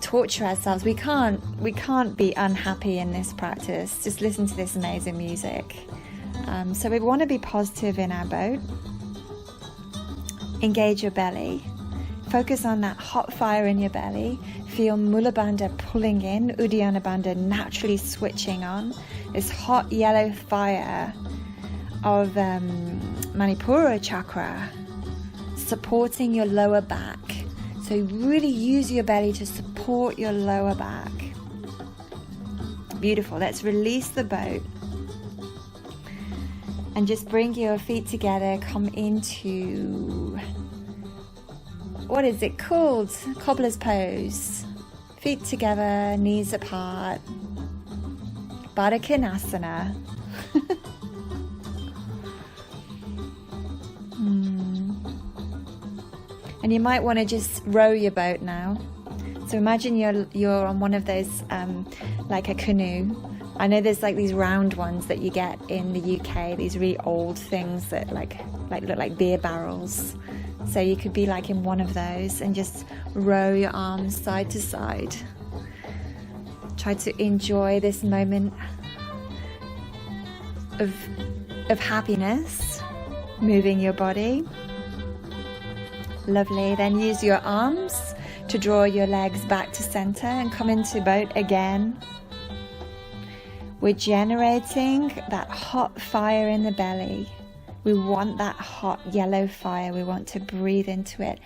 torture ourselves. We can't be unhappy in this practice. Just listen to this amazing music. So we want to be positive in our boat. Engage your belly. Focus on that hot fire in your belly. Feel Mula Bandha pulling in, Uddiyana Bandha naturally switching on. This hot yellow fire of Manipura chakra supporting your lower back. So really use your belly to support your lower back. Beautiful. Let's release the boat. And just bring your feet together. Come into, what is it called? Cobbler's pose. Feet together, knees apart. Baddha Konasana. And you might want to just row your boat now. So imagine you're on one of those, like a canoe. I know there's like these round ones that you get in the UK, these really old things that like look like beer barrels. So you could be like in one of those and just row your arms side to side. Try to enjoy this moment of happiness, moving your body. Lovely. Then use your arms to draw your legs back to center and come into boat again. We're generating that hot fire in the belly. We want that hot yellow fire. We want to breathe into it.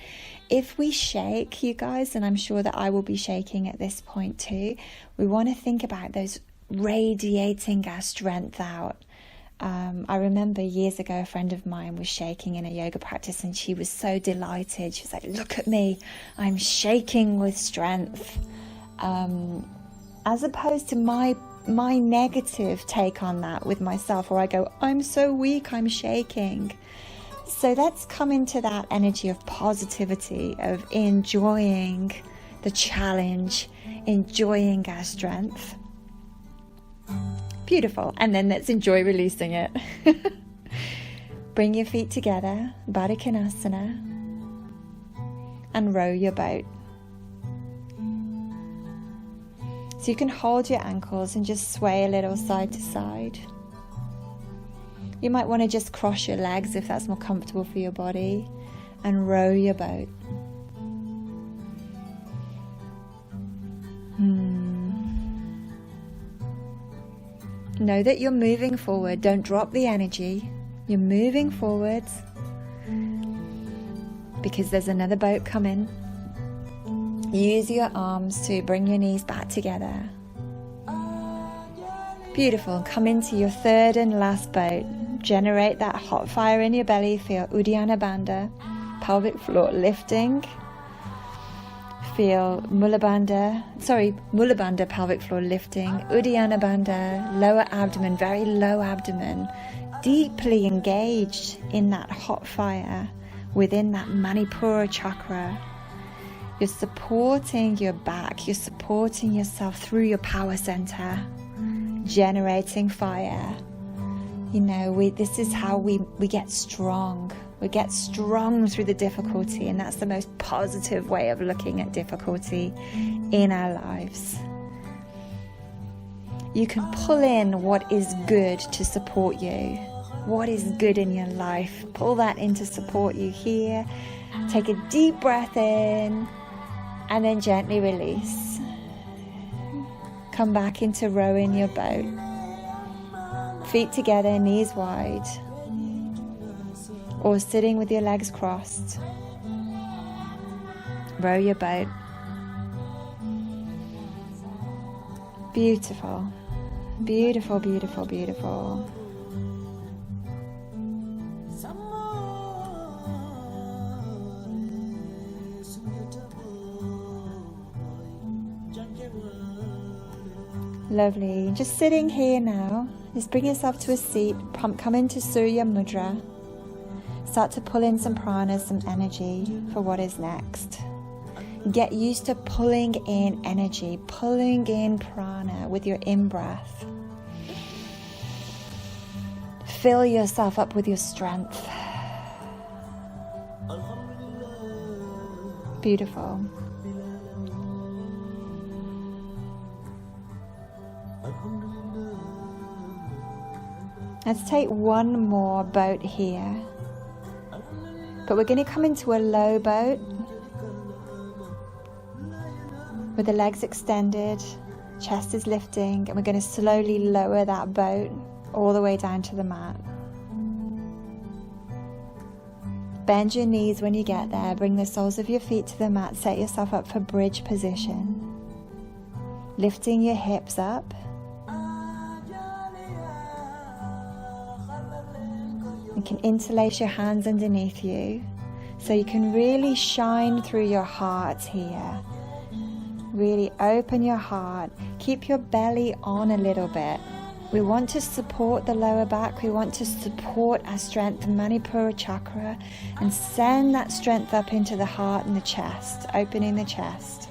If we shake, you guys, and I'm sure that I will be shaking at this point too, we want to think about those radiating our strength out. I remember years ago, a friend of mine was shaking in a yoga practice and she was so delighted. She was like, look at me, I'm shaking with strength. As opposed to my negative take on that with myself, where I go, I'm so weak, I'm shaking. So let's come into that energy of positivity, of enjoying the challenge, enjoying our strength. Beautiful. And then let's enjoy releasing it. Bring your feet together, Baddha Konasana, and row your boat. So you can hold your ankles and just sway a little side to side. You might want to just cross your legs if that's more comfortable for your body, and row your boat. Know that you're moving forward. Don't drop the energy. You're moving forward because there's another boat coming. Use your arms to bring your knees back together. Beautiful. Come into your third and last boat. Generate that hot fire in your belly. Feel Uddiyana Bandha, pelvic floor lifting. Feel Mula Bandha, pelvic floor lifting. Uddiyana Bandha, lower abdomen, very low abdomen. Deeply engaged in that hot fire within that Manipura chakra. You're supporting your back. You're supporting yourself through your power center, generating fire. This is how we get strong. We get strong through the difficulty, and that's the most positive way of looking at difficulty in our lives. You can pull in what is good to support you. What is good in your life? Pull that in to support you here. Take a deep breath in and then gently release. Come back into rowing your boat. Feet together, knees wide. Or sitting with your legs crossed. Row your boat. Beautiful. Beautiful, beautiful, beautiful. Lovely. Just sitting here now. Just bring yourself to a seat. Come into Surya Mudra. Start to pull in some prana, some energy for what is next. Get used to pulling in energy, pulling in prana with your in-breath. Fill yourself up with your strength. Beautiful. Let's take one more boat here. But we're going to come into a low boat with the legs extended, chest is lifting, and we're going to slowly lower that boat all the way down to the mat. Bend your knees when you get there, bring the soles of your feet to the mat, set yourself up for bridge position. Lifting your hips up. You can interlace your hands underneath you so you can really shine through your heart here. Really open your heart. Keep your belly on a little bit. We want to support the lower back. We want to support our strength, the Manipura chakra, and send that strength up into the heart and the chest, opening the chest.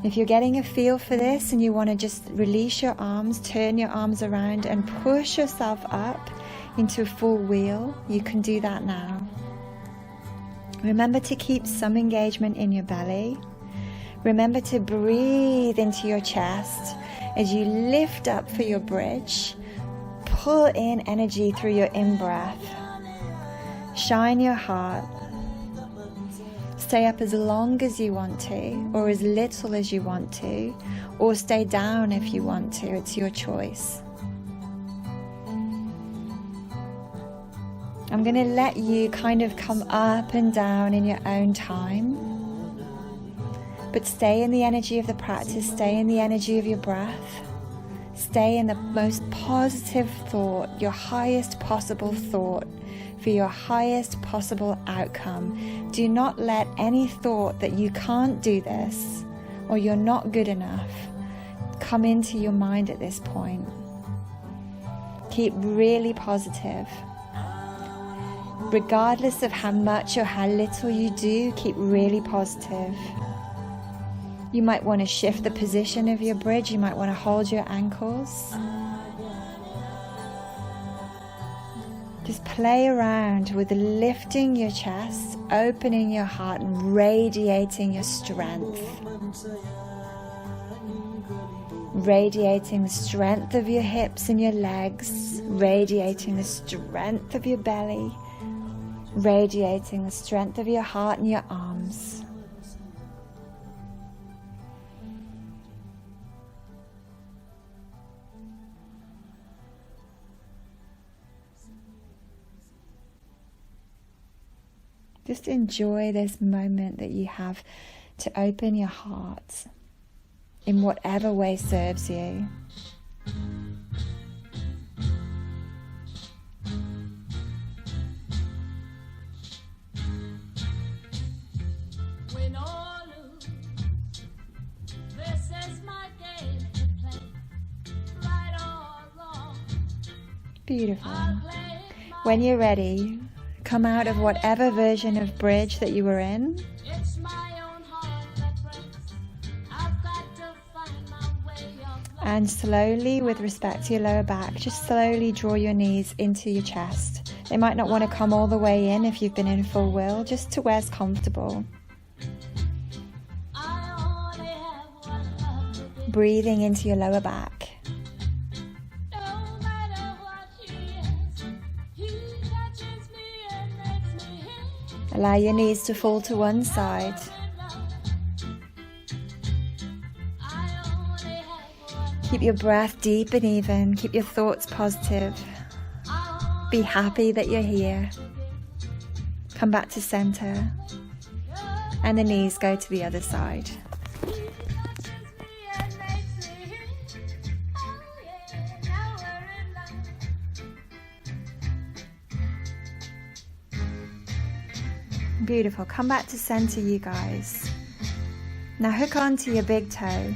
If you're getting a feel for this and you want to just release your arms, turn your arms around and push yourself up into a full wheel, you can do that now. Remember to keep some engagement in your belly. Remember to breathe into your chest as you lift up for your bridge. Pull in energy through your in-breath. Shine your heart. Stay up as long as you want to, or as little as you want to, or stay down if you want to. It's your choice. I'm going to let you kind of come up and down in your own time. But stay in the energy of the practice, stay in the energy of your breath, stay in the most positive thought, your highest possible thought for your highest possible outcome. Do not let any thought that you can't do this or you're not good enough come into your mind at this point. Keep really positive. Regardless of how much or how little you do, keep really positive. You might want to shift the position of your bridge. You might want to hold your ankles. Just play around with lifting your chest, opening your heart, and radiating your strength. Radiating the strength of your hips and your legs. Radiating the strength of your belly. Radiating the strength of your heart and your arms. Just enjoy this moment that you have to open your heart in whatever way serves you. Beautiful. When you're ready, come out of whatever version of bridge that you were in. And slowly, with respect to your lower back, just slowly draw your knees into your chest. They might not want to come all the way in if you've been in full wheel, just to where's comfortable. Breathing into your lower back. Allow your knees to fall to one side. Keep your breath deep and even. Keep your thoughts positive. Be happy that you're here. Come back to center. And the knees go to the other side. Beautiful. Come back to center, you guys. Now hook onto your big toe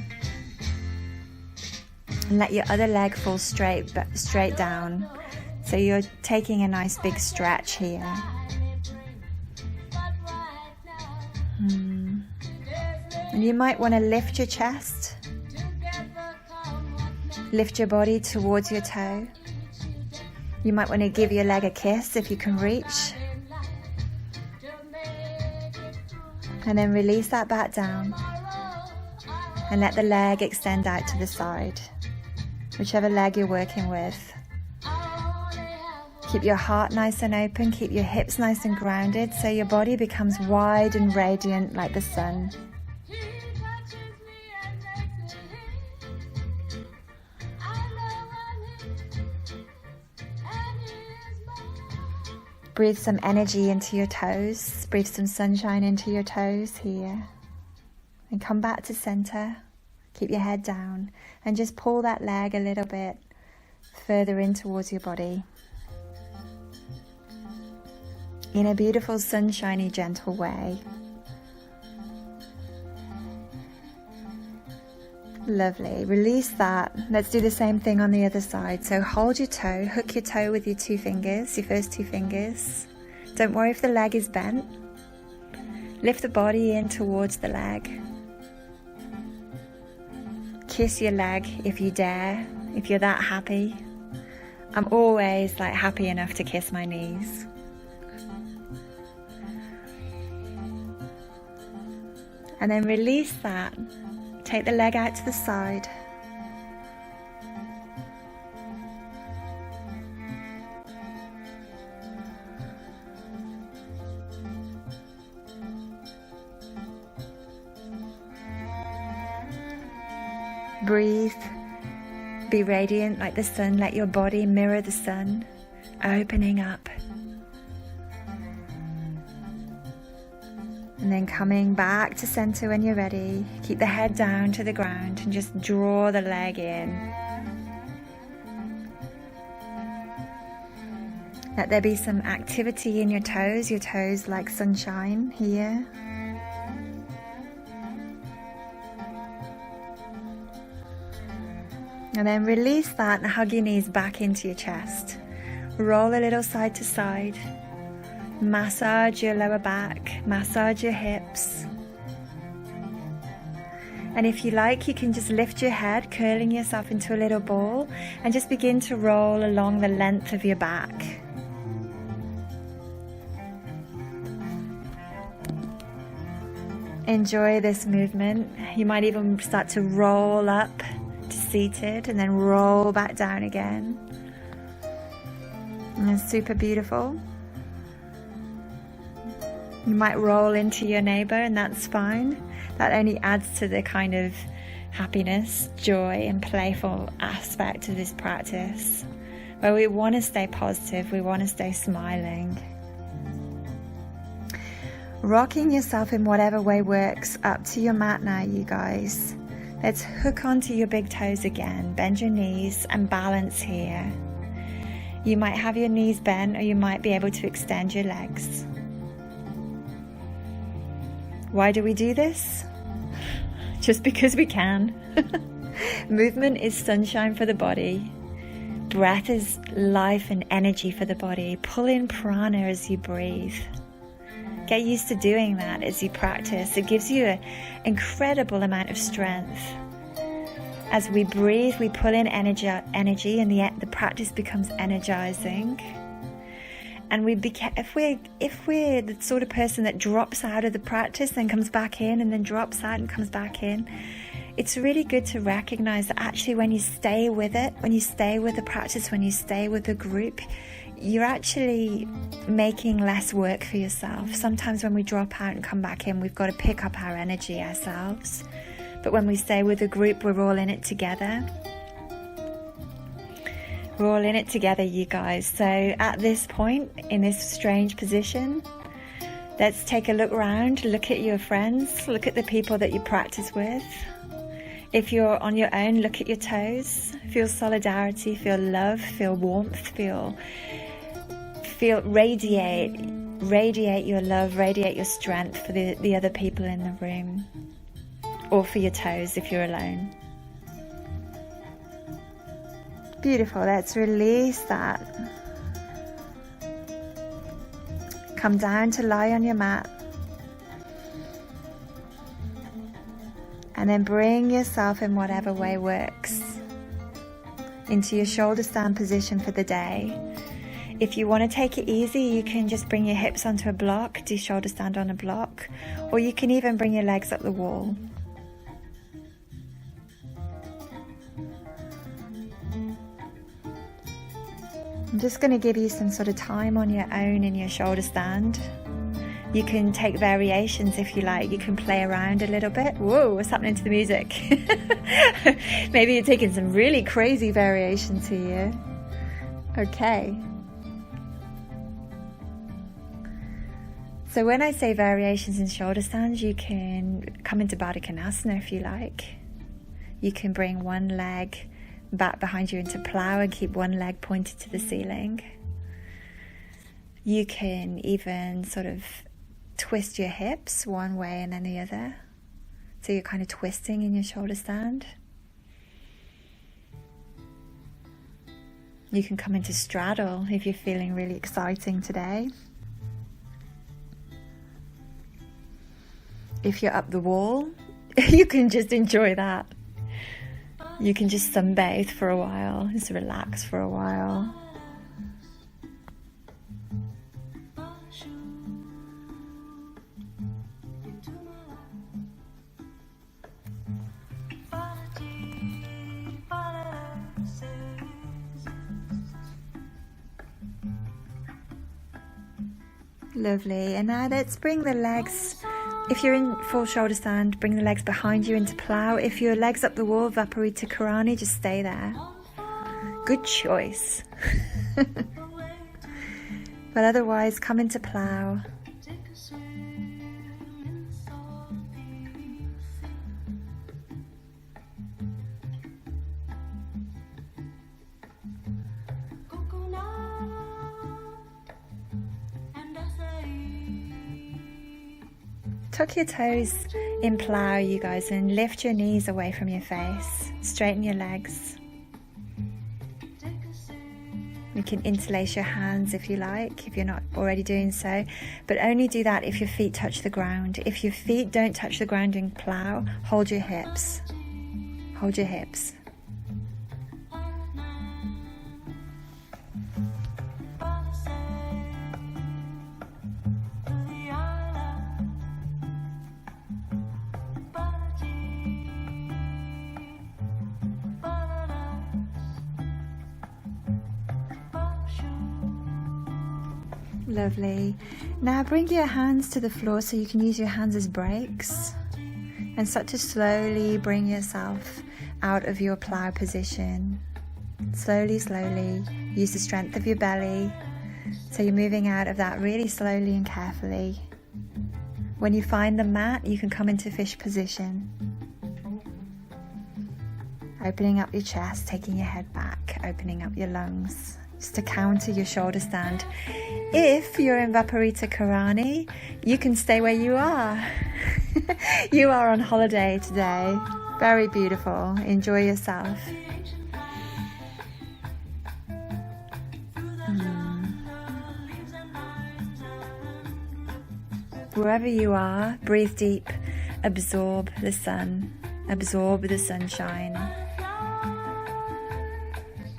and let your other leg fall straight down. So you're taking a nice big stretch here. And you might want to lift your chest, lift your body towards your toe. You might want to give your leg a kiss if you can reach. And then release that back down. And let the leg extend out to the side, whichever leg you're working with. Keep your heart nice and open, keep your hips nice and grounded so your body becomes wide and radiant like the sun. Breathe some energy into your toes, breathe some sunshine into your toes here. And come back to center, keep your head down, and just pull that leg a little bit further in towards your body. In a beautiful, sunshiny, gentle way. Lovely. Release that. Let's do the same thing on the other side. So hold your toe, hook your toe with your 2 fingers, your first 2 fingers. Don't worry if the leg is bent. Lift the body in towards the leg. Kiss your leg if you dare, if you're that happy. I'm always happy enough to kiss my knees. And then release that. Take the leg out to the side. Breathe. Be radiant like the sun. Let your body mirror the sun, opening up. And then coming back to center when you're ready. Keep the head down to the ground and just draw the leg in. Let there be some activity in your toes like sunshine here. And then release that and hug your knees back into your chest. Roll a little side to side. Massage your lower back, massage your hips. And if you like, you can just lift your head, curling yourself into a little ball, and just begin to roll along the length of your back. Enjoy this movement. You might even start to roll up to seated and then roll back down again. And it's super beautiful. You might roll into your neighbor, and that's fine. That only adds to the kind of happiness, joy, and playful aspect of this practice, where we want to stay positive, we want to stay smiling. Rocking yourself in whatever way works up to your mat now, you guys. Let's hook onto your big toes again. Bend your knees and balance here. You might have your knees bent, or you might be able to extend your legs. Why do we do this? Just because we can. Movement is sunshine for the body. Breath is life and energy for the body. Pull in prana as you breathe. Get used to doing that as you practice. It gives you an incredible amount of strength. As we breathe, we pull in energy, and the practice becomes energizing. And if we're the sort of person that drops out of the practice, then comes back in, and then drops out and comes back in, it's really good to recognize that actually when you stay with it, when you stay with the practice, when you stay with the group, you're actually making less work for yourself. Sometimes when we drop out and come back in, we've got to pick up our energy ourselves. But when we stay with the group, we're all in it together. We're all in it together, you guys. So at this point, in this strange position, let's take a look around, look at your friends, look at the people that you practice with. If you're on your own, look at your toes. Feel solidarity, feel love, feel warmth, feel radiate your love, radiate your strength for the other people in the room, or for your toes if you're alone. Beautiful. Let's release that. Come down to lie on your mat. And then bring yourself in whatever way works into your shoulder stand position for the day. If you want to take it easy, you can just bring your hips onto a block, do shoulder stand on a block, or you can even bring your legs up the wall. I'm just going to give you some sort of time on your own in your shoulder stand. You can take variations if you like. You can play around a little bit. Whoa, what's happening to the music? Maybe you're taking some really crazy variations here. Okay. So when I say variations in shoulder stands, you can come into Baddha Konasana if you like. You can bring one leg back behind you into plow and keep one leg pointed to the ceiling. You can even sort of twist your hips one way and then the other. So you're kind of twisting in your shoulder stand. You can come into straddle if you're feeling really exciting today. If you're up the wall, you can just enjoy that. You can just sunbathe for a while, just relax for a while. Lovely. And now let's bring the legs, if you're in full shoulder stand, bring the legs behind you into plow. If your legs up the wall, Viparita Karani, just stay there. Good choice. But otherwise, come into plow. Tuck your toes in plow, you guys, and lift your knees away from your face. Straighten your legs. You can interlace your hands if you like, if you're not already doing so, but only do that if your feet touch the ground. If your feet don't touch the ground in plow, hold your hips. Hold your hips. Lovely. Now bring your hands to the floor so you can use your hands as brakes and start to slowly bring yourself out of your plow position. Slowly, slowly. Use the strength of your belly. So you're moving out of that really slowly and carefully. When you find the mat, you can come into fish position. Opening up your chest, taking your head back, opening up your lungs. Just to counter your shoulder stand. If you're in Viparita Karani, you can stay where you are. You are on holiday today. Very beautiful. Enjoy yourself. Wherever you are, breathe deep. Absorb the sun. Absorb the sunshine.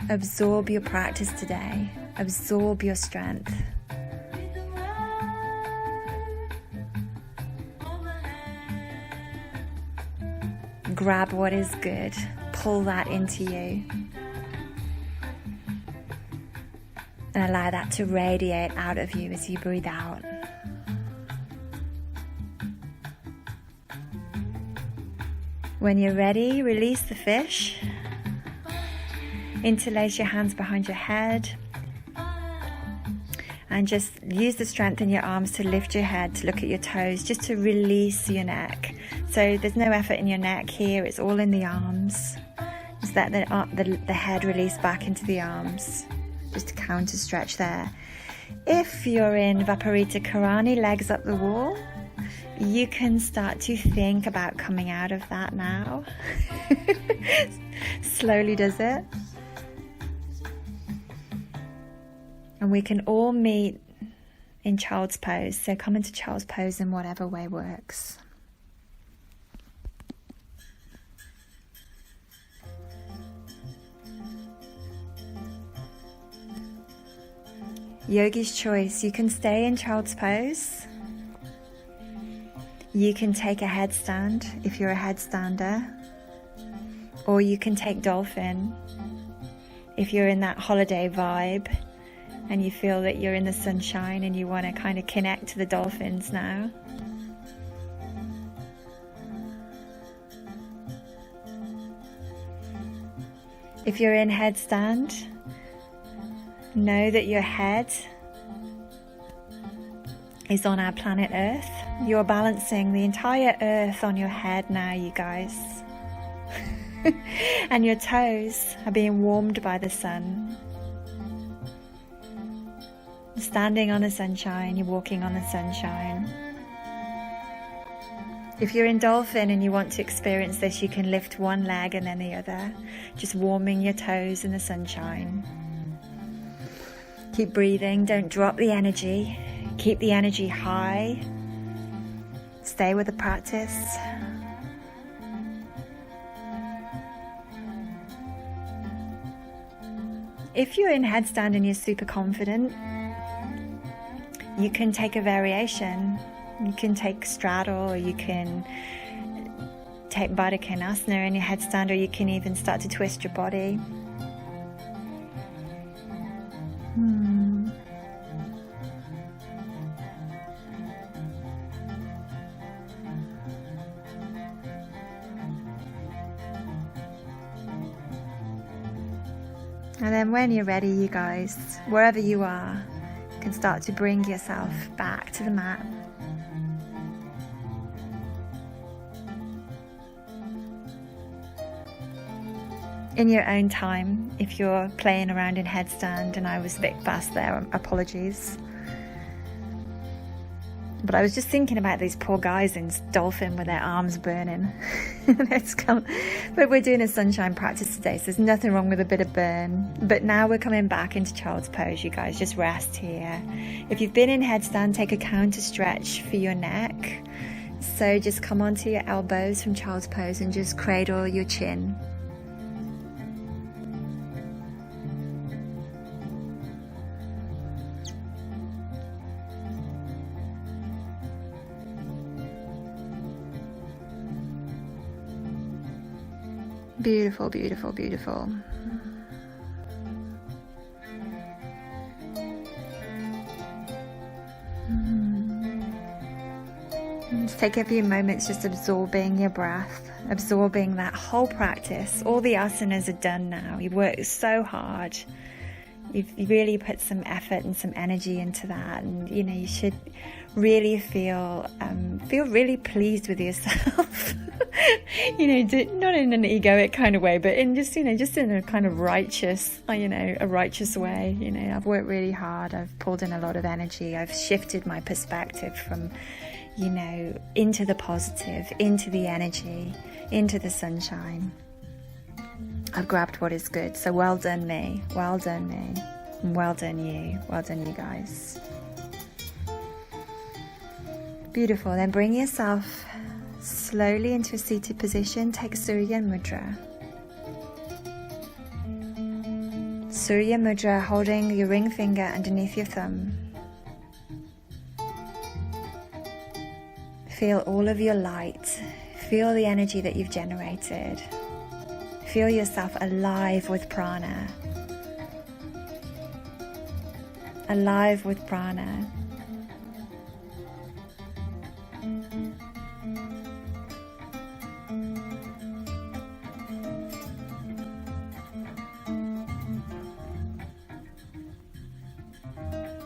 Absorb your practice today. Absorb your strength. Grab what is good. Pull that into you. And allow that to radiate out of you as you breathe out. When you're ready, release the fish. Interlace your hands behind your head and just use the strength in your arms to lift your head, to look at your toes, just to release your neck. So there's no effort in your neck here, it's all in the arms. Just let the head release back into the arms, just to counter stretch there. If you're in Viparita Karani, legs up the wall, you can start to think about coming out of that now. Slowly does it. And we can all meet in child's pose. So come into child's pose in whatever way works. Yogi's choice. You can stay in child's pose. You can take a headstand if you're a headstander. Or you can take dolphin if you're in that holiday vibe and you feel that you're in the sunshine and you want to kind of connect to the dolphins now. If you're in headstand, know that your head is on our planet Earth. You're balancing the entire Earth on your head now, you guys. And your toes are being warmed by the sun. You're standing on the sunshine, you're walking on the sunshine. If you're in dolphin and you want to experience this, you can lift one leg and then the other, just warming your toes in the sunshine. Keep breathing, don't drop the energy. Keep the energy high. Stay with the practice. If you're in headstand and you're super confident, you can take a variation. You can take straddle, or you can take Baddha Konasana in your headstand, or you can even start to twist your body. And then when you're ready, you guys, wherever you are, you can start to bring yourself back to the mat. In your own time, if you're playing around in headstand, and I was a bit fast there, apologies. But I was just thinking about these poor guys in dolphin with their arms burning. But we're doing a sunshine practice today, so there's nothing wrong with a bit of burn. But now we're coming back into child's pose, you guys. Just rest here. If you've been in headstand, take a counter stretch for your neck. So just come onto your elbows from child's pose and just cradle your chin. Beautiful, beautiful, beautiful. Just take a few moments just absorbing your breath, absorbing that whole practice. All the asanas are done now. You've worked so hard. You've really put some effort and some energy into that, and you should really feel really pleased with yourself. Not in an egoic kind of way, but in just in a kind of righteous, a righteous way. I've worked really hard. I've pulled in a lot of energy. I've shifted my perspective from, into the positive, into the energy, into the sunshine. I've grabbed what is good. So well done me, well done me, and well done you guys. Beautiful. Then bring yourself slowly into a seated position. Take Surya Mudra. Surya Mudra, holding your ring finger underneath your thumb. Feel all of your light. Feel the energy that you've generated. Feel yourself alive with prana. Alive with prana.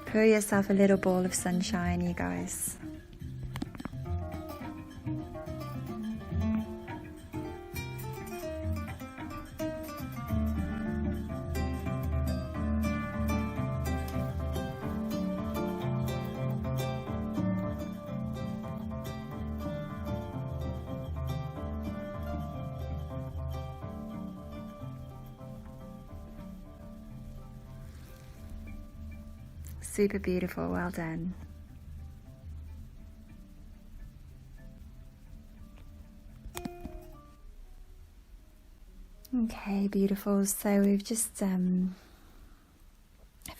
Pour yourself a little ball of sunshine, you guys. Super beautiful, well done. Okay, beautiful. So we've just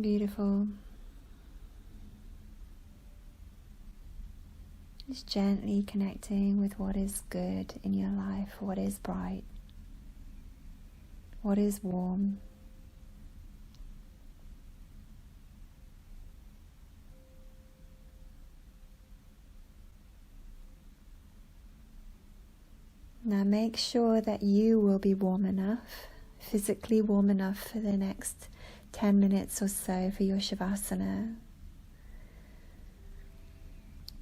Beautiful. Just gently connecting with what is good in your life, what is bright, what is warm. Now make sure that you will be warm enough, physically warm enough for the next 10 minutes or so for your Shavasana.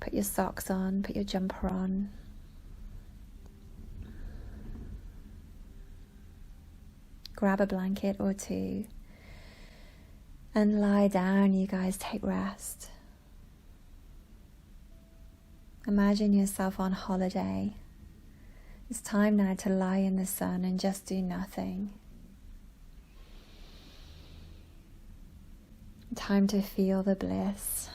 Put your socks on, put your jumper on. Grab a blanket or two and lie down. You guys take rest. Imagine yourself on holiday. It's time now to lie in the sun and just do nothing. Time to feel the bliss.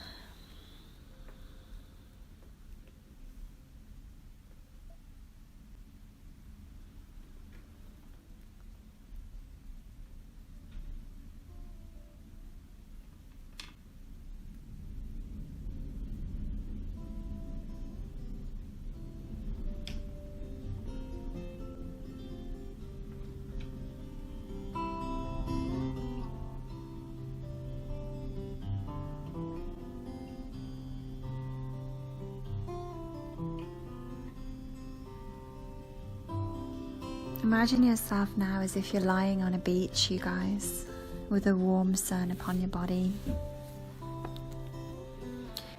Imagine yourself now as if you're lying on a beach, you guys, with a warm sun upon your body.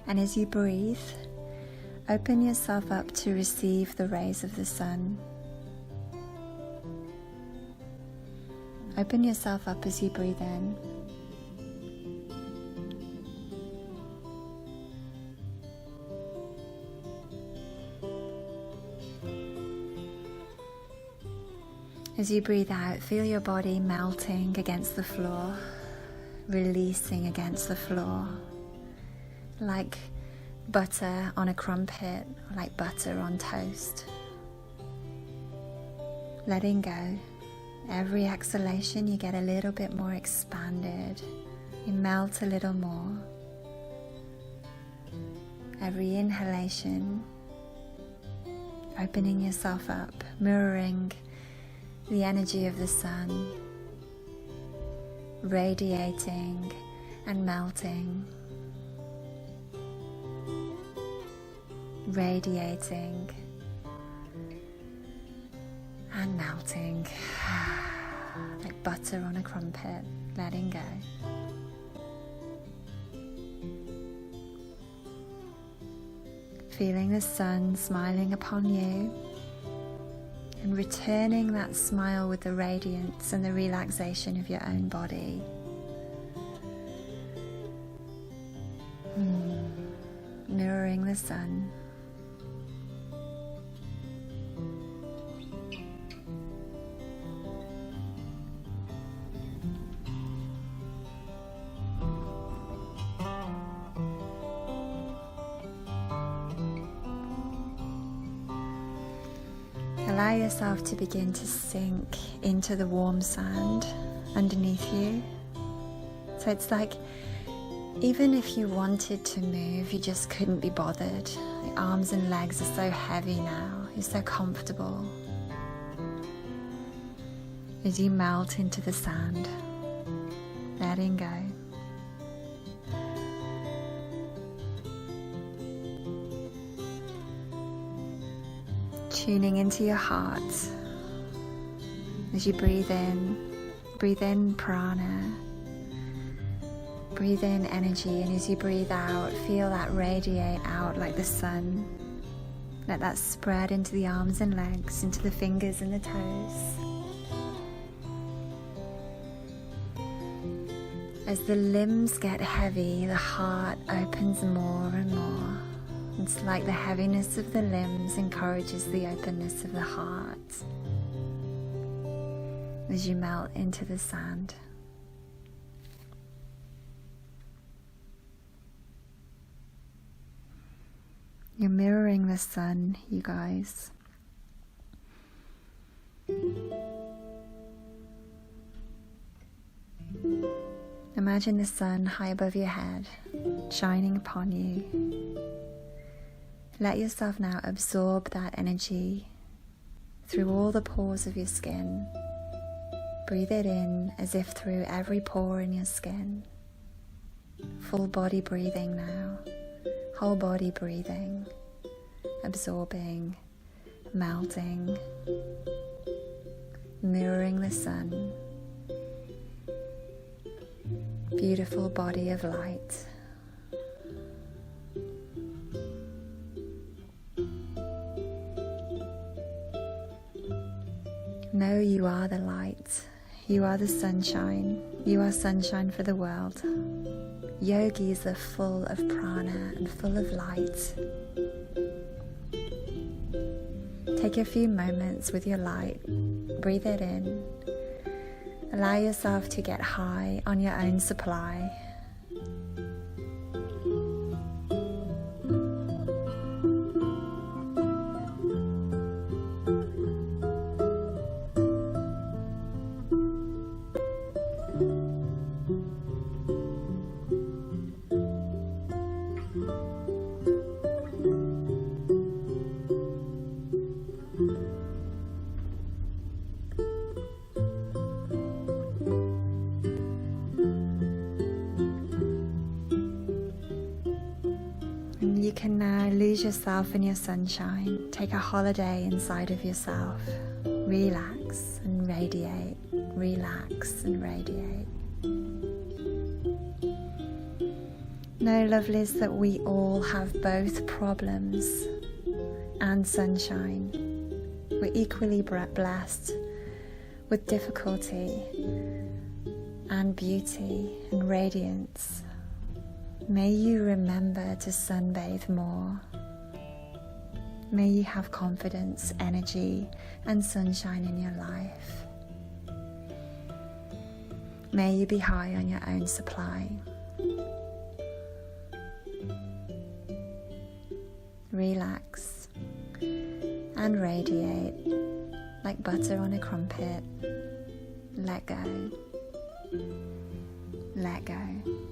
And as you breathe, open yourself up to receive the rays of the sun. Open yourself up as you breathe in. As you breathe out, feel your body melting against the floor, releasing against the floor, like butter on a crumpet, or like butter on toast. Letting go. Every exhalation, you get a little bit more expanded. You melt a little more. Every inhalation, opening yourself up, mirroring the energy of the sun, radiating and melting, radiating and melting, like butter on a crumpet, letting go. Feeling the sun smiling upon you, and returning that smile with the radiance and the relaxation of your own body. Mirroring the sun. Allow yourself to begin to sink into the warm sand underneath you. So it's like, even if you wanted to move, you just couldn't be bothered. The arms and legs are so heavy now. You're so comfortable. As you melt into the sand, letting go. Tuning into your heart. As you breathe in prana. Breathe in energy, and as you breathe out, feel that radiate out like the sun. Let that spread into the arms and legs, into the fingers and the toes. As the limbs get heavy, the heart opens more and more. It's like the heaviness of the limbs encourages the openness of the heart as you melt into the sand. You're mirroring the sun, you guys. Imagine the sun high above your head, shining upon you. Let yourself now absorb that energy through all the pores of your skin. Breathe it in as if through every pore in your skin. Full body breathing now, whole body breathing, absorbing, melting, mirroring the sun. Beautiful body of light. Know you are the light. You are the sunshine. You are sunshine for the world. Yogis are full of prana and full of light. Take a few moments with your light. Breathe it in. Allow yourself to get high on your own supply. You can now lose yourself in your sunshine. Take a holiday inside of yourself. Relax and radiate. Relax and radiate. Know, lovelies, that we all have both problems and sunshine. We're equally blessed with difficulty and beauty and radiance. May you remember to sunbathe more. May you have confidence, energy, and sunshine in your life. May you be high on your own supply. Relax and radiate like butter on a crumpet. Let go. Let go.